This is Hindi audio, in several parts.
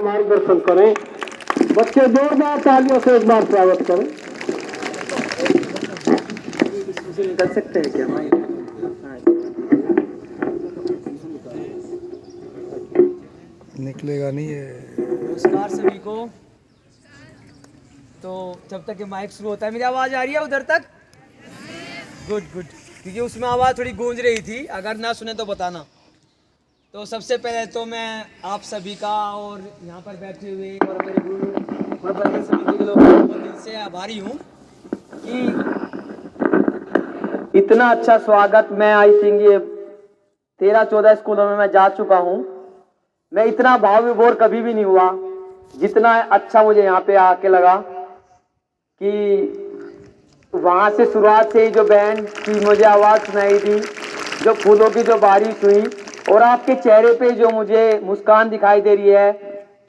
मार्गदर्शन करें। बच्चे जोरदार तालियों से एक बार स्वागत करें। कर सकते हैं क्या? निकलेगा नहीं है। नमस्कार सभी को। तो जब तक ये माइक शुरू होता है, मेरी आवाज़ आ रही है उधर तक? गुड गुड, क्योंकि उसमें आवाज़ थोड़ी गूंज रही थी, अगर ना सुने तो बताना। तो सबसे पहले तो मैं आप सभी का और यहाँ पर बैठे हुए और मेरे गुरु और बर्तन समिति के लोगों को दिल से आभारी हूँ कि इतना अच्छा स्वागत मैं आई थिंक ये 13-14 स्कूलों में मैं जा चुका हूँ। मैं इतना भाव विभोर कभी भी नहीं हुआ जितना अच्छा मुझे यहाँ पे आके लगा कि वहाँ से शुरुआत से ही जो बैंड की मुझे आवाज़ सुनाई दी, जो फूलों की जो बारिश हुई और आपके चेहरे पे जो मुझे मुस्कान दिखाई दे रही है,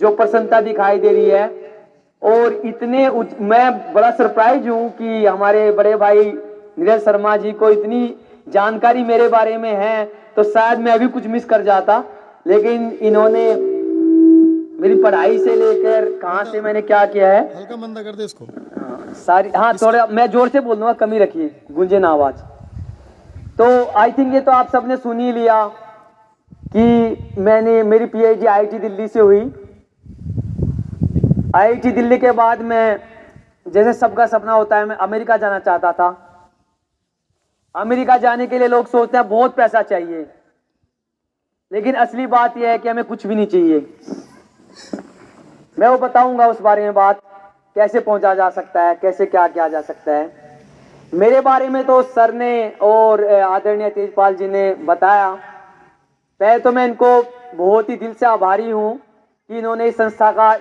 जो प्रसन्नता दिखाई दे रही है, और इतने मैं बड़ा सरप्राइज हूँ कि हमारे बड़े भाई नीरज शर्मा जी को इतनी जानकारी मेरे बारे में है, तो शायद मैं भी कुछ मिस कर जाता, लेकिन इन्होंने मेरी पढ़ाई से लेकर कहाँ से मैंने क्या किया है, हल्का मंदा कर दे इसको। सारी, हाँ थोड़ा मैं जोर से बोल दूंगा, कमी रखिए, गूंजे ना आवाज। तो आई थिंक ये तो आप सबने सुन ही लिया कि मैंने मेरी पीएचडी आईआईटी दिल्ली से हुई। आईआईटी दिल्ली के बाद मैं, जैसे सबका सपना होता है, मैं अमेरिका जाना चाहता था। अमेरिका जाने के लिए लोग सोचते हैं बहुत पैसा चाहिए, लेकिन असली बात यह है कि हमें कुछ भी नहीं चाहिए। मैं वो बताऊंगा उस बारे में बात, कैसे पहुंचा जा सकता है, कैसे क्या किया जा सकता है। मेरे बारे में तो सर ने और आदरणीय तेजपाल जी ने बताया। पहले तो मैं इनको बहुत ही दिल से आभारी हूँ कि इन्होंने इस संस्था का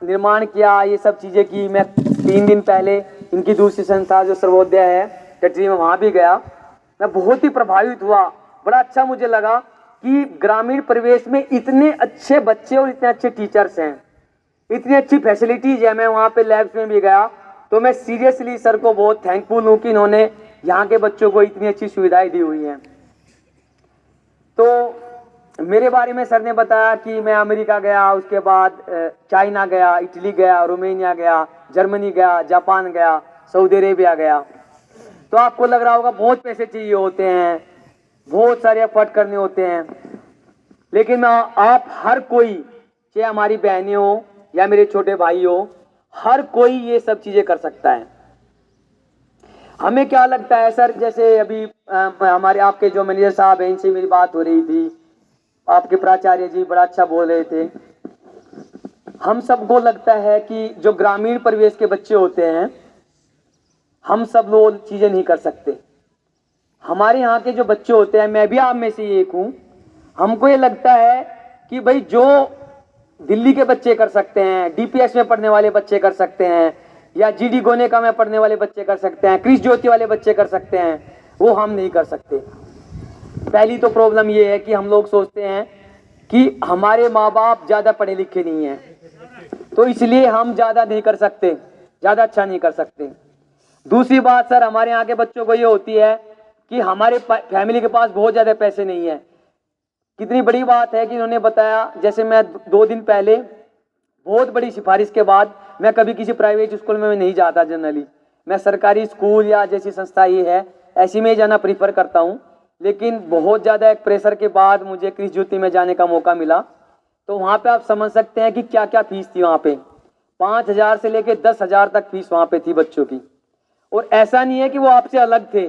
निर्माण किया, ये सब चीज़ें की। मैं 3 दिन पहले इनकी दूसरी संस्था जो सर्वोदय है कटरी में, वहाँ भी गया। मैं बहुत ही प्रभावित हुआ, बड़ा अच्छा मुझे लगा कि ग्रामीण परिवेश में इतने अच्छे बच्चे और इतने अच्छे टीचर्स हैं, इतनी अच्छी फैसिलिटीज है। मैं वहाँ पे लैब्स में भी गया, तो मैं सीरियसली सर को बहुत थैंकफुल हूँ कि इन्होंने यहाँ के बच्चों को इतनी अच्छी सुविधाएं दी हुई हैं। तो मेरे बारे में सर ने बताया कि मैं अमेरिका गया, उसके बाद चाइना गया, इटली गया, रोमेनिया गया, जर्मनी गया, जापान गया, सऊदी अरेबिया गया। तो आपको लग रहा होगा बहुत पैसे चाहिए होते हैं, बहुत सारे एफर्ट करने होते हैं, लेकिन मैं आप हर कोई, चाहे हमारी बहनें हो या मेरे छोटे भाई हो, हर कोई ये सब चीजें कर सकता है। हमें क्या लगता है सर, जैसे अभी हमारे आपके जो मैनेजर साहब हैं, इनसे मेरी बात हो रही थी, आपके प्राचार्य जी बड़ा अच्छा बोल रहे थे। हम सबको लगता है कि जो ग्रामीण परिवेश के बच्चे होते हैं, हम सब लोग चीजें नहीं कर सकते। हमारे यहाँ के जो बच्चे होते हैं, मैं भी आप में से एक हूँ, हमको ये लगता है कि भाई जो दिल्ली के बच्चे कर सकते हैं, डीपीएस में पढ़ने वाले बच्चे कर सकते हैं, या जीडी गोनेका में पढ़ने वाले बच्चे कर सकते हैं, क्रिस ज्योति वाले बच्चे कर सकते हैं, वो हम नहीं कर सकते। पहली तो प्रॉब्लम ये है कि हम लोग सोचते हैं कि हमारे माँ बाप ज़्यादा पढ़े लिखे नहीं हैं, तो इसलिए हम ज़्यादा नहीं कर सकते, ज़्यादा अच्छा नहीं कर सकते। दूसरी बात सर, हमारे यहाँ के बच्चों को ये होती है कि हमारे फैमिली के पास बहुत ज़्यादा पैसे नहीं है। कितनी बड़ी बात है कि इन्होंने बताया, जैसे मैं 2 दिन पहले, बहुत बड़ी सिफारिश के बाद, मैं कभी किसी प्राइवेट स्कूल में नहीं जाता जनरली, मैं सरकारी स्कूल या जैसी संस्था ये है ऐसी में जाना प्रीफर करता हूँ। लेकिन बहुत ज़्यादा एक प्रेशर के बाद मुझे क्रिस ज्योति में जाने का मौका मिला, तो वहाँ पे आप समझ सकते हैं कि क्या क्या फीस थी वहाँ पे। 5,000 से लेके 10,000 तक फीस वहाँ पे थी बच्चों की। और ऐसा नहीं है कि वो आपसे अलग थे,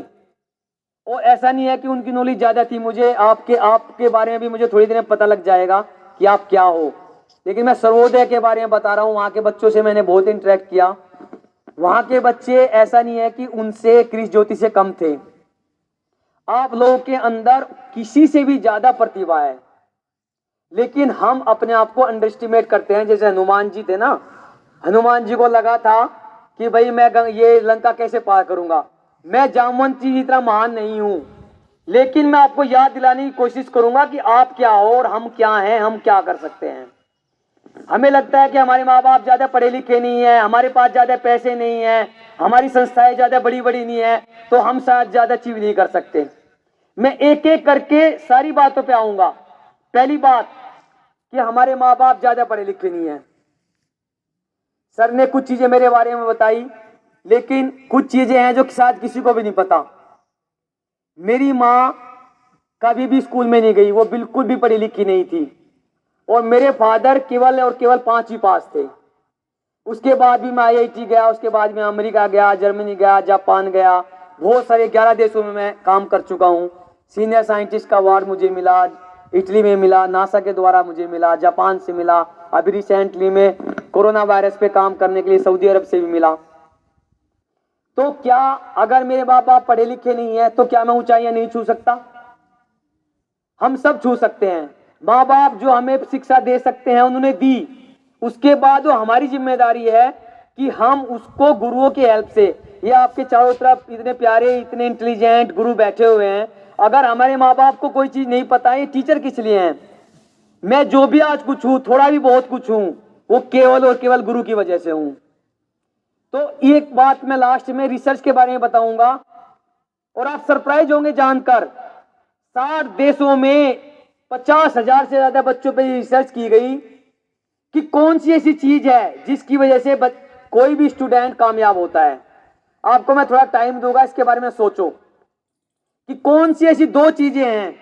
और ऐसा नहीं है कि उनकी नॉलेज ज़्यादा थी। मुझे आपके बारे में भी मुझे थोड़ी देर में पता लग जाएगा कि आप क्या हो, लेकिन मैं सर्वोदय के बारे में बता रहा हूँ। वहाँ के बच्चों से मैंने बहुत इंटरेक्ट किया। वहाँ के बच्चे, ऐसा नहीं है कि उनसे क्रिस ज्योति से कम थे। आप लोगों के अंदर किसी से भी ज़्यादा प्रतिभा है, लेकिन हम अपने आप को अंडर एस्टिमेट करते हैं। जैसे हनुमान जी थे ना, हनुमान जी को लगा था कि भाई मैं ये लंका कैसे पार करूंगा, मैं जामवंत जी इतना महान नहीं हूं। लेकिन मैं आपको याद दिलाने की कोशिश करूंगा कि आप क्या हो और हम क्या हैं, हम क्या कर सकते हैं। हमें लगता है कि हमारे माँ बाप ज्यादा पढ़े लिखे नहीं है, हमारे पास ज्यादा पैसे नहीं है, हमारी संस्थाएं ज्यादा बड़ी बड़ी नहीं है, तो हम शायद ज्यादा अचीव नहीं कर सकते। मैं एक एक करके सारी बातों पे आऊंगा। पहली बात कि हमारे माँ बाप ज़्यादा पढ़े लिखे नहीं हैं। सर ने कुछ चीज़ें मेरे बारे में बताई, लेकिन कुछ चीज़ें हैं जो शायद किसी को भी नहीं पता। मेरी माँ कभी भी स्कूल में नहीं गई, वो बिल्कुल भी पढ़ी लिखी नहीं थी। और मेरे फादर केवल और केवल 5वीं पास थे। उसके बाद भी मैं IIT गया, उसके बाद मैं अमेरिका गया, जर्मनी गया, जापान गया, बहुत सारे 11 देशों में मैं काम कर चुका हूँ। सीनियर साइंटिस्ट का अवार्ड मुझे मिला, इटली में मिला, नासा के द्वारा मुझे मिला, जापान से मिला, अभी रिसेंटली में कोरोना वायरस पे काम करने के लिए सऊदी अरब से भी मिला। तो क्या अगर मेरे बाप बाप पढ़े लिखे नहीं है तो क्या मैं ऊंचाइयां नहीं छू सकता? हम सब छू सकते हैं। माँ बाप जो हमें शिक्षा दे सकते हैं उन्होंने दी, उसके बाद वो हमारी जिम्मेदारी है कि हम उसको गुरुओं की हेल्प से, ये आपके चारों तरफ इतने प्यारे इतने इंटेलिजेंट गुरु बैठे हुए हैं, अगर हमारे माँ बाप को कोई चीज नहीं पता है, ये टीचर किस लिए हैं? मैं जो भी आज कुछ हूं, थोड़ा भी बहुत कुछ हूं, वो केवल और केवल गुरु की वजह से हूं। तो एक बात मैं लास्ट में रिसर्च के बारे में बताऊंगा और आप सरप्राइज होंगे जानकर, 60 देशों में 50,000 से ज्यादा बच्चों पे रिसर्च की गई कि कौन सी ऐसी चीज है जिसकी वजह से कोई भी स्टूडेंट कामयाब होता है। आपको मैं थोड़ा टाइम दूंगा, इसके बारे में सोचो कि कौन सी ऐसी 2 चीजें हैं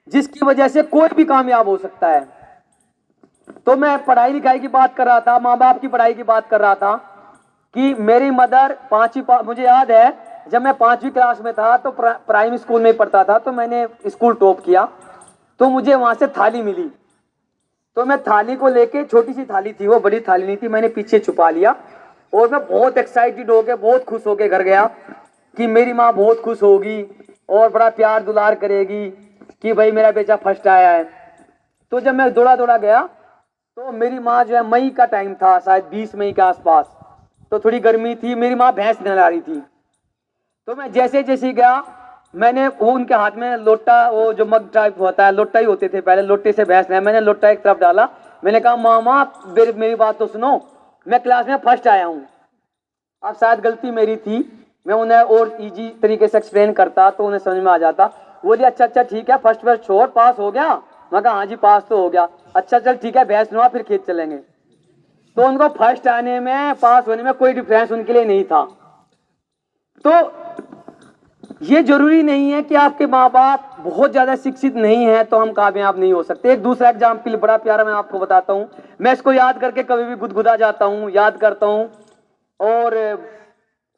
जिसकी वजह से कोई भी कामयाब हो सकता है। तो मैं पढ़ाई लिखाई की बात कर रहा था, माँ बाप की पढ़ाई की बात कर रहा था कि मेरी मदर मुझे याद है जब मैं 5वीं क्लास में था तो प्राइमरी स्कूल में पढ़ता था, तो मैंने स्कूल टॉप किया, तो मुझे वहां से थाली मिली। तो मैं थाली को लेके, छोटी सी थाली थी वो, बड़ी थाली नहीं थी, मैंने पीछे छुपा लिया और मैं बहुत एक्साइटेड होके, बहुत खुश होके घर गया कि मेरी माँ बहुत खुश होगी और बड़ा प्यार दुलार करेगी कि भाई मेरा बेटा फर्स्ट आया है। तो जब मैं दौड़ा दौड़ा गया तो मेरी माँ जो है, मई का टाइम था, शायद 20 मई के आसपास, तो थोड़ी गर्मी थी, मेरी माँ भैंस नहला रही थी। तो मैं जैसे जैसे गया, मैंने वो उनके हाथ में लोटा, वो जो मग टाइप होता है, लोटा ही होते थे पहले, लोटे से भैंस नहला, मैंने लोटा एक तरफ डाला, मैंने कहा मामा मेरी बात तो सुनो, मैं क्लास में फर्स्ट आया हूँ। अब शायद गलती मेरी थी, मैं उन्हें और इजी तरीके से एक्सप्लेन करता तो उन्हें समझ में आ जाता। बोली अच्छा अच्छा ठीक है, फर्स्ट बार छोड़, पास हो गया? मैं कहा हाँ जी पास तो हो गया। अच्छा चल ठीक है, भैंस नुआ, फिर खेत चलेंगे। तो उनको फर्स्ट आने में, पास होने में कोई डिफरेंस उनके लिए नहीं था। तो ये जरूरी नहीं है कि आपके माँ बाप बहुत ज्यादा शिक्षित नहीं है तो हम कामयाब नहीं हो सकते। एक दूसरा एग्जाम्पल बड़ा प्यारा मैं आपको बताता हूँ, मैं इसको याद करके कभी भी गुदगुदा जाता हूँ, याद करता हूँ और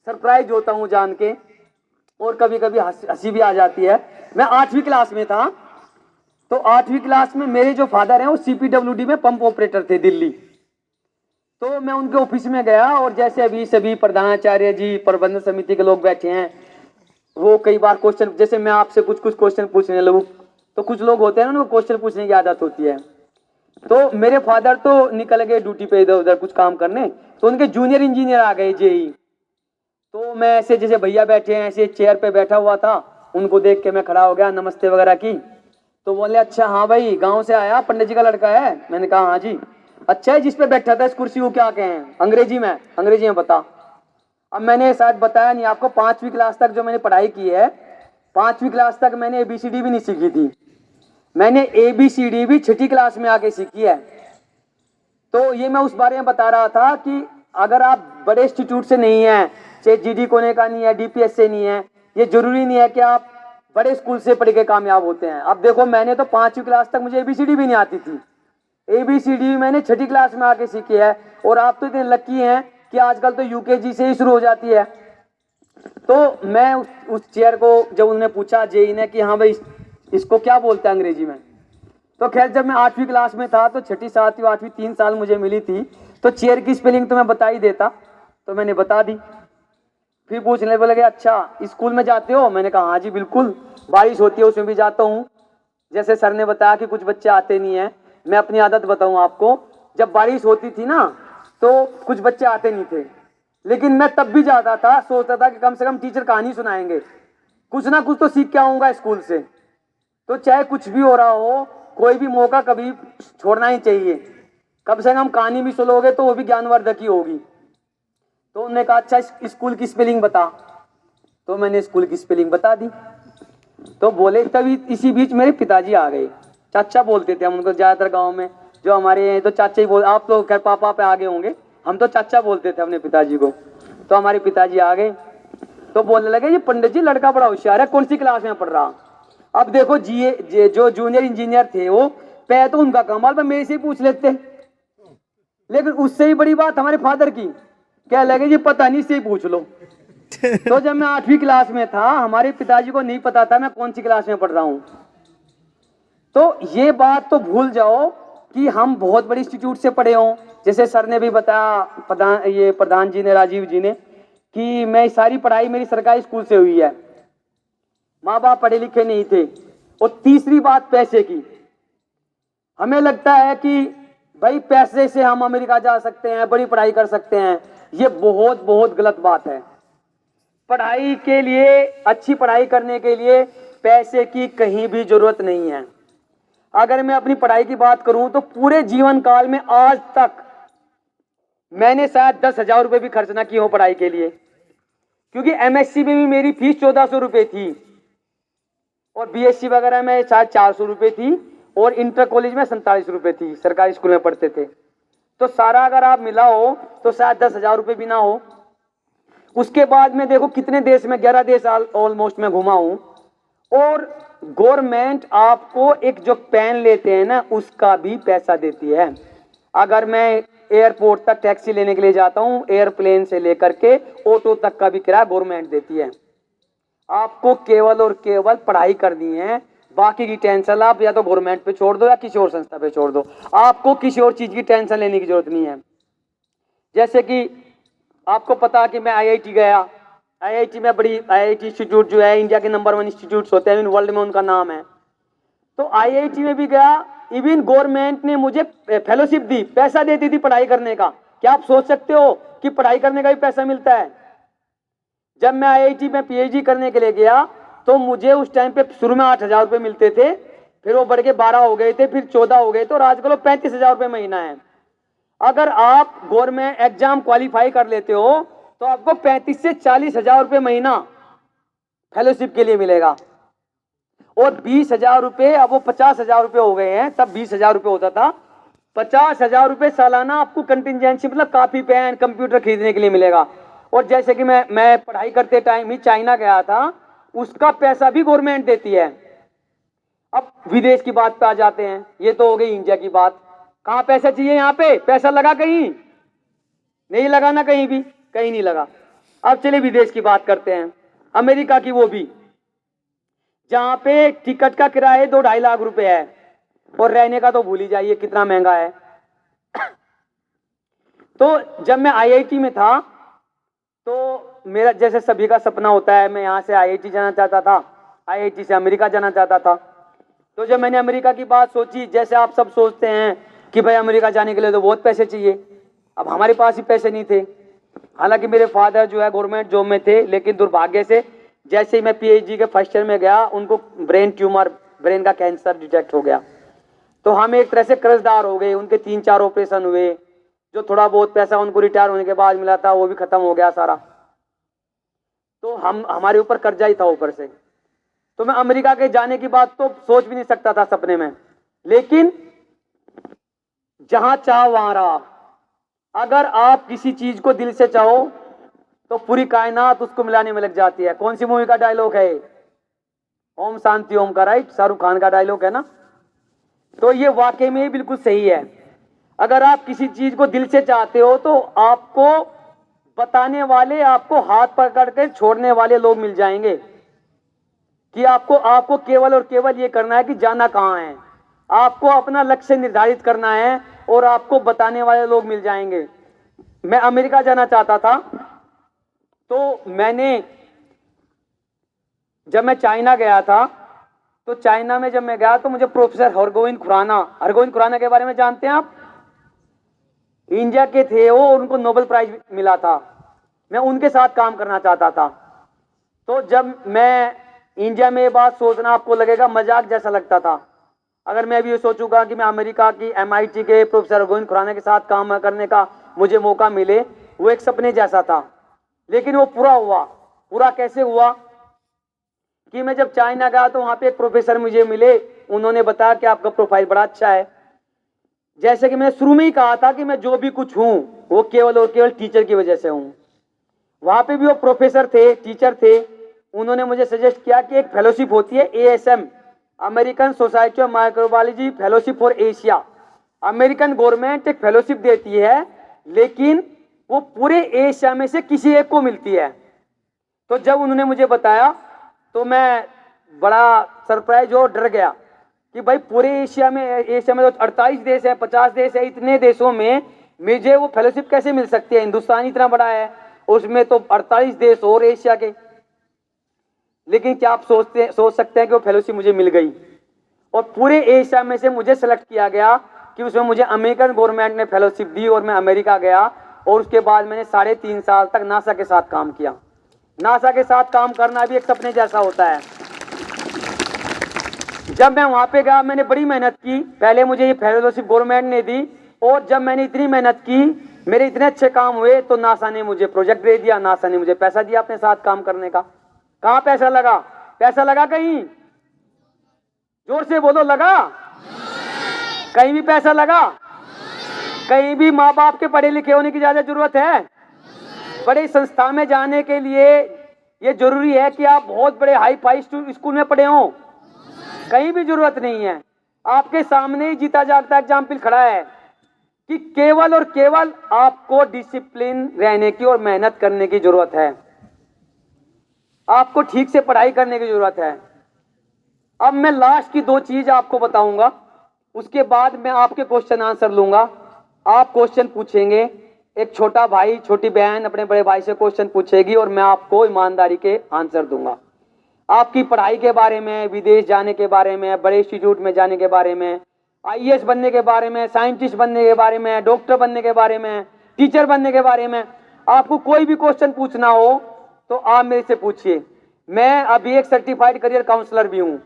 सरप्राइज होता हूँ जान के, और कभी कभी हंसी भी आ जाती है। मैं 8वीं क्लास में था, तो 8वीं क्लास में मेरे जो फादर हैं वो CPWD में पंप ऑपरेटर थे दिल्ली। तो मैं उनके ऑफिस में गया और जैसे अभी सभी प्रधानाचार्य जी, प्रबंधन समिति के लोग बैठे हैं, वो कई बार क्वेश्चन, जैसे मैं आपसे कुछ क्वेश्चन पूछने लगूं तो कुछ लोग होते हैं ना उनको क्वेश्चन पूछने की आदत होती है। तो मेरे फादर तो निकल गए ड्यूटी पे इधर उधर कुछ काम करने, तो उनके जूनियर इंजीनियर आ गए JEE। तो मैं ऐसे जैसे भैया बैठे हैं ऐसे चेयर पे बैठा हुआ था, उनको देख के मैं खड़ा हो गया, नमस्ते वगैरह की। तो बोले अच्छा हाँ भाई गाँव से आया, पंडित जी का लड़का है? मैंने कहा हाँ जी। अच्छा है जिस पे बैठा था इस कुर्सी को क्या कहें? अंग्रेजी में बता। अब मैंने शायद बताया नहीं आपको, 5वीं क्लास तक जो मैंने पढ़ाई की है, 5वीं क्लास तक मैंने ABCD भी नहीं सीखी थी, मैंने ABCD भी 6ठी क्लास में आके सीखी है। तो ये मैं उस बारे में बता रहा था कि अगर आप बड़े इंस्टीट्यूट से नहीं है, चाहे GD कोने का नहीं है, DPS से नहीं है, ये जरूरी नहीं है कि आप बड़े स्कूल से पढ़ के कामयाब होते हैं। अब देखो मैंने तो 5वीं क्लास तक मुझे ABCD भी नहीं आती थी, ABCD मैंने 6ठी क्लास में आके सीखी है। और आप तो इतने लकी हैं कि आजकल तो UKG से ही शुरू हो जाती है। तो मैं उस चेयर को जब उन्होंने पूछा JEE ने कि हाँ भाई इसको क्या बोलते हैं अंग्रेजी में, तो खैर जब मैं 8वीं क्लास में था तो 6ठी 7वीं 8वीं 3 साल मुझे मिली थी, तो चेयर की स्पेलिंग तो मैं बता ही देता, तो मैंने बता दी। फिर पूछने बोले अच्छा स्कूल में जाते हो? मैंने कहा हाँ जी बिल्कुल, बारिश होती है उसमें भी जाता हूँ। जैसे सर ने बताया कि कुछ बच्चे आते नहीं हैं, मैं अपनी आदत बताऊँ आपको, जब बारिश होती थी ना तो कुछ बच्चे आते नहीं थे, लेकिन मैं तब भी जाता था, सोचता था कि कम से कम टीचर कहानी सुनाएंगे, कुछ ना कुछ तो सीख के आऊँगा स्कूल से। तो चाहे कुछ भी हो रहा हो, कोई भी मौका कभी छोड़ना ही चाहिए, कम से कम कहानी भी सुनोगे तो वो भी ज्ञानवर्धक ही होगी। तो उन्होंने कहा अच्छा स्कूल की स्पेलिंग बता, तो मैंने स्कूल की स्पेलिंग बता दी। तो बोले, तभी इसी बीच मेरे पिताजी आ गए, चाचा बोलते थे हम उनको ज़्यादातर गाँव में, जो हमारे तो चाचा ही बोल, आप तो खैर पापा पे आगे होंगे, हम तो चाचा बोलते थे अपने पिताजी को। तो हमारे पिताजी आ गए तो बोलने लगे ये पंडित जी लड़का बड़ा होशियार है, कौन सी क्लास में पढ़ रहा। अब देखो जो जूनियर इंजीनियर थे वो पे तो उनका कमाल पर मेरे से ही पूछ लेते, लेकिन उससे ही बड़ी बात हमारे फादर की, क्या लगे जी पता नहीं, से ही पूछ लो। तो जब मैं 8वीं क्लास में था, हमारे पिताजी को नहीं पता था मैं कौन सी क्लास में पढ़ रहा हूं। तो ये बात तो भूल जाओ कि हम बहुत बड़ी इंस्टीट्यूट से पढ़े हों। जैसे सर ने भी बताया, प्रधान जी ने, राजीव जी ने, कि मैं सारी पढ़ाई मेरी सरकारी स्कूल से हुई है, माँ बाप पढ़े लिखे नहीं थे। और तीसरी बात पैसे की, हमें लगता है कि भाई पैसे से हम अमेरिका जा सकते हैं, बड़ी पढ़ाई कर सकते हैं। ये बहुत बहुत गलत बात है। पढ़ाई के लिए, अच्छी पढ़ाई करने के लिए पैसे की कहीं भी जरूरत नहीं है। अगर मैं अपनी पढ़ाई की बात करूं तो पूरे जीवन काल में आज तक मैंने शायद 10,000 रुपए भी खर्च ना किए हो पढ़ाई के लिए, क्योंकि एमएससी में भी मेरी फीस 1400 रुपए थी और बीएससी वगैरह में शायद 400 रुपए थी और इंटर कॉलेज में 47 रुपए थी, सरकारी स्कूल में पढ़ते थे। तो सारा अगर आप मिलाओ तो शायद 10,000 रुपए भी ना हो। उसके बाद में देखो कितने देश में, 11 देश ऑलमोस्ट मैं घुमा हूं, और गवर्नमेंट आपको एक जो पेन लेते हैं ना उसका भी पैसा देती है। अगर मैं एयरपोर्ट तक टैक्सी लेने के लिए जाता हूं, एयरप्लेन से लेकर के ऑटो तक का भी किराया गवर्नमेंट देती है। आपको केवल और केवल पढ़ाई करनी है, बाकी की टेंशन आप या तो गवर्नमेंट पे छोड़ दो या किसी और संस्था पे छोड़ दो। आपको किसी और चीज की टेंशन लेने की जरूरत नहीं है। जैसे कि आपको पता कि मैं आईआईटी गया, आईआईटी में बड़ी आईआईटी इंस्टीट्यूट जो है इंडिया के नंबर 1 इंस्टीट्यूट होते हैं वर्ल्ड में, उनका नाम है। तो आईआईटी में भी गया, इवन गवर्नमेंट ने मुझे फेलोशिप दी, पैसा देती थी पढ़ाई करने का। क्या आप सोच सकते हो कि पढ़ाई करने का भी पैसा मिलता है? जब मैं आईआईटी में पीएचडी करने के लिए गया तो मुझे उस टाइम पे शुरू में 8,000 रुपये मिलते थे, फिर वो बढ़ के 12 हो गए थे, फिर 14 हो गए थे और आजकल 35,000 रुपये महीना है। अगर आप गवर्नमेंट एग्जाम क्वालिफाई कर लेते हो तो आपको 35 से 40,000 रुपये महीना फेलोशिप के लिए मिलेगा। और 20,000 रुपये, अब वो 50,000 रुपये हो गए हैं, तब 20,000 रुपये होता था। 50,000 रुपये सालाना आपको कंटिजेंसी मतलब कॉपी पेन कंप्यूटर खरीदने के लिए मिलेगा। और जैसे कि मैं पढ़ाई करते टाइम ही चाइना गया था, उसका पैसा भी गवर्नमेंट देती है। अब विदेश की बात पे आ जाते हैं, ये तो हो गई इंडिया की बात। कहाँ पैसा चाहिए? यहाँ पे पैसा लगा कहीं नहीं, लगाना कहीं भी, कहीं नहीं लगा। अब चलिए विदेश की बात करते हैं, अमेरिका की, वो भी जहां पे टिकट का किराया 2-2.5 लाख रुपए है और रहने का तो भूल ही जाइए कितना महंगा है। तो जब मैं आईआईटी में था तो मेरा जैसे सभी का सपना होता है, मैं यहाँ से आईआईटी जाना चाहता था, आईआईटी से अमेरिका जाना चाहता था। तो जब मैंने अमेरिका की बात सोची, जैसे आप सब सोचते हैं कि भाई अमेरिका जाने के लिए तो बहुत पैसे चाहिए, अब हमारे पास ही पैसे नहीं थे। हालांकि मेरे फादर जो है गवर्नमेंट जॉब में थे, लेकिन दुर्भाग्य से जैसे ही मैं पीएचडी के फर्स्ट ईयर में गया उनको ब्रेन ट्यूमर, ब्रेन का कैंसर डिटेक्ट हो गया। तो हम एक तरह से कर्जदार हो गए, उनके 3-4 ऑपरेशन हुए, जो थोड़ा बहुत पैसा उनको रिटायर होने के बाद मिला था वो भी खत्म हो गया सारा। तो हमारे ऊपर कर्जा ही था ऊपर से। तो मैं अमेरिका के जाने की बात तो सोच भी नहीं सकता था सपने में, लेकिन जहां चाह वहां रहा। अगर आप किसी चीज को दिल से चाहो तो पूरी कायनात उसको मिलाने में लग जाती है। कौन सी मूवी का डायलॉग है? ओम शांति ओम का, राइट? शाहरुख खान का डायलॉग है ना। तो ये वाकई में बिल्कुल सही है। अगर आप किसी चीज को दिल से चाहते हो तो आपको बताने वाले, आपको हाथ पकड़ कर छोड़ने वाले लोग मिल जाएंगे कि आपको केवल और केवल ये करना है कि जाना कहाँ है। आपको अपना लक्ष्य निर्धारित करना है और आपको बताने वाले लोग मिल जाएंगे। मैं अमेरिका जाना चाहता था, तो जब मैं चाइना गया था, तो चाइना में जब मैं गया तो मुझे प्रोफेसर हरगोविंद खुराना के बारे में जानते हैं आप? इंडिया के थे वो, उनको नोबेल प्राइज मिला था। मैं उनके साथ काम करना चाहता था। तो जब मैं इंडिया में ये बात सोचना आपको लगेगा मजाक जैसा लगता था। अगर मैं भी ये सोचूंगा कि मैं अमेरिका की MIT के प्रोफेसर हरगोविंद खुराना के साथ काम करने का मुझे मौका मिले, वो एक सपने जैसा था। लेकिन वो पूरा हुआ। पूरा कैसे हुआ कि मैं जब चाइना गया तो वहां पे एक प्रोफेसर मुझे मिले, उन्होंने बताया कि आपका प्रोफाइल बड़ा अच्छा है, जैसे कि मैंने शुरू में ही कहा था कि मैं जो भी कुछ हूं वो केवल और केवल टीचर की वजह से हूं। वहां पे भी वो प्रोफेसर थे, टीचर थे, उन्होंने मुझे सजेस्ट किया कि एक फेलोशिप होती है ASM, American society of microbiology fellowship for Asia. American government एक फेलोशिप देती है, लेकिन वो पूरे एशिया में से किसी एक को मिलती है। तो जब उन्होंने मुझे बताया तो मैं बड़ा सरप्राइज और डर गया कि भाई पूरे एशिया में तो 48 देश है, 50 देश है, इतने देशों में मुझे वो फेलोशिप कैसे मिल सकती है? हिंदुस्तान इतना बड़ा है, उसमें तो 48 देश और एशिया के। लेकिन क्या आप सोच सकते हैं कि वो फेलोशिप मुझे मिल गई और पूरे एशिया में से मुझे सेलेक्ट किया गया कि उसमें मुझे अमेरिकन गवर्नमेंट ने फेलोशिप दी और मैं अमेरिका गया और उसके बाद मैंने 3.5 साल तक नासा के साथ काम किया। नासा के साथ काम करना भी एक सपने जैसा होता है। जब मैं वहां पे गया मैंने बड़ी मेहनत की, पहले मुझे ये फेलोशिप गवर्नमेंट ने दी और जब मैंने इतनी मेहनत की, मेरे इतने अच्छे काम हुए तो नासा ने मुझे प्रोजेक्ट दे दिया, नासा ने मुझे पैसा दिया अपने साथ काम करने का। कहां पैसा लगा? पैसा लगा कहीं? जोर से बोलो, लगा? कहीं भी पैसा लगा? कहीं भी माँ बाप के पढ़े लिखे होने की ज्यादा जरूरत है? बड़ी संस्था में जाने के लिए ये जरूरी है कि आप बहुत बड़े हाई फाई स्कूल में पढ़े हो? कहीं भी जरूरत नहीं है। आपके सामने ही जीता जागता एग्जाम्पल खड़ा है कि केवल और केवल आपको डिसिप्लिन रहने की और मेहनत करने की जरूरत है। आपको ठीक से पढ़ाई करने की जरूरत है। अब मैं लास्ट की 2 चीज आपको बताऊंगा, उसके बाद मैं आपके क्वेश्चन आंसर लूंगा। आप क्वेश्चन पूछेंगे, एक छोटा भाई छोटी बहन अपने बड़े भाई से क्वेश्चन पूछेगी और मैं आपको ईमानदारी के आंसर दूंगा। आपकी पढ़ाई के बारे में, विदेश जाने के बारे में, बड़े इंस्टीट्यूट में जाने के बारे में, IAS बनने के बारे में, साइंटिस्ट बनने के बारे में, डॉक्टर बनने के बारे में, टीचर बनने के बारे में, आपको कोई भी क्वेश्चन पूछना हो तो आप मेरे से पूछिए। मैं अभी एक सर्टिफाइड करियर काउंसलर भी हूँ।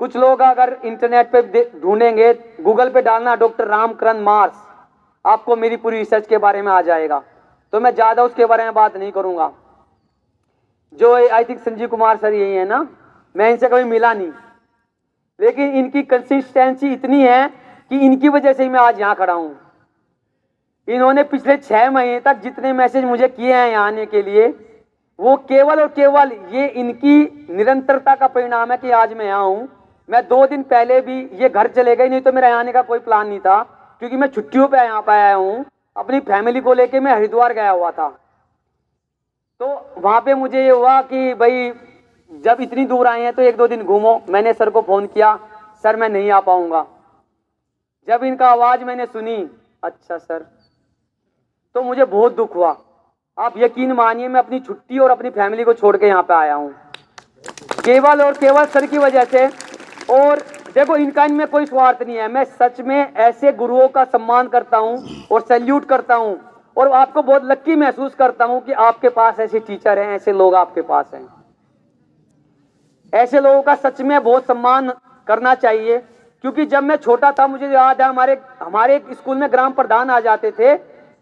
कुछ लोग अगर इंटरनेट पे ढूंढेंगे, गूगल पे डालना डॉक्टर रामकरण मार्स, आपको मेरी पूरी रिसर्च के बारे में आ जाएगा। तो मैं ज्यादा उसके बारे में बात नहीं करूंगा। जो I think Sanjeev Kumar sir यही है ना, मैं इनसे कभी मिला नहीं, लेकिन इनकी कंसिस्टेंसी इतनी है कि इनकी वजह से ही मैं आज यहाँ खड़ा हूँ। इन्होंने पिछले 6 महीने तक जितने मैसेज मुझे किए हैं यहाँ आने के लिए, वो केवल और केवल ये इनकी निरंतरता का परिणाम है कि आज मैं यहाँ हूँ। मैं 2 दिन पहले भी ये घर चले गए, नहीं तो मेरा यहाँ आने का कोई प्लान नहीं था, क्योंकि मैं छुट्टियों पे यहाँ पे आया हूँ। अपनी फैमिली को लेके मैं हरिद्वार गया हुआ था। तो वहां पे मुझे ये हुआ कि भाई जब इतनी दूर आए हैं तो 1-2 दिन घूमो। मैंने सर को फोन किया, सर मैं नहीं आ पाऊंगा। जब इनका आवाज मैंने सुनी, अच्छा सर, तो मुझे बहुत दुख हुआ। आप यकीन मानिए मैं अपनी छुट्टी और अपनी फैमिली को छोड़ के यहाँ पे आया हूँ केवल और केवल सर की वजह से। और देखो इनका इनमें कोई स्वार्थ नहीं है। मैं सच में ऐसे गुरुओं का सम्मान करता हूँ और सैल्यूट करता हूँ और आपको बहुत लक्की महसूस करता हूँ कि आपके पास ऐसे टीचर हैं, ऐसे लोग आपके पास हैं। ऐसे लोगों का सच में बहुत सम्मान करना चाहिए, क्योंकि जब मैं छोटा था मुझे याद है हमारे स्कूल में ग्राम प्रधान आ जाते थे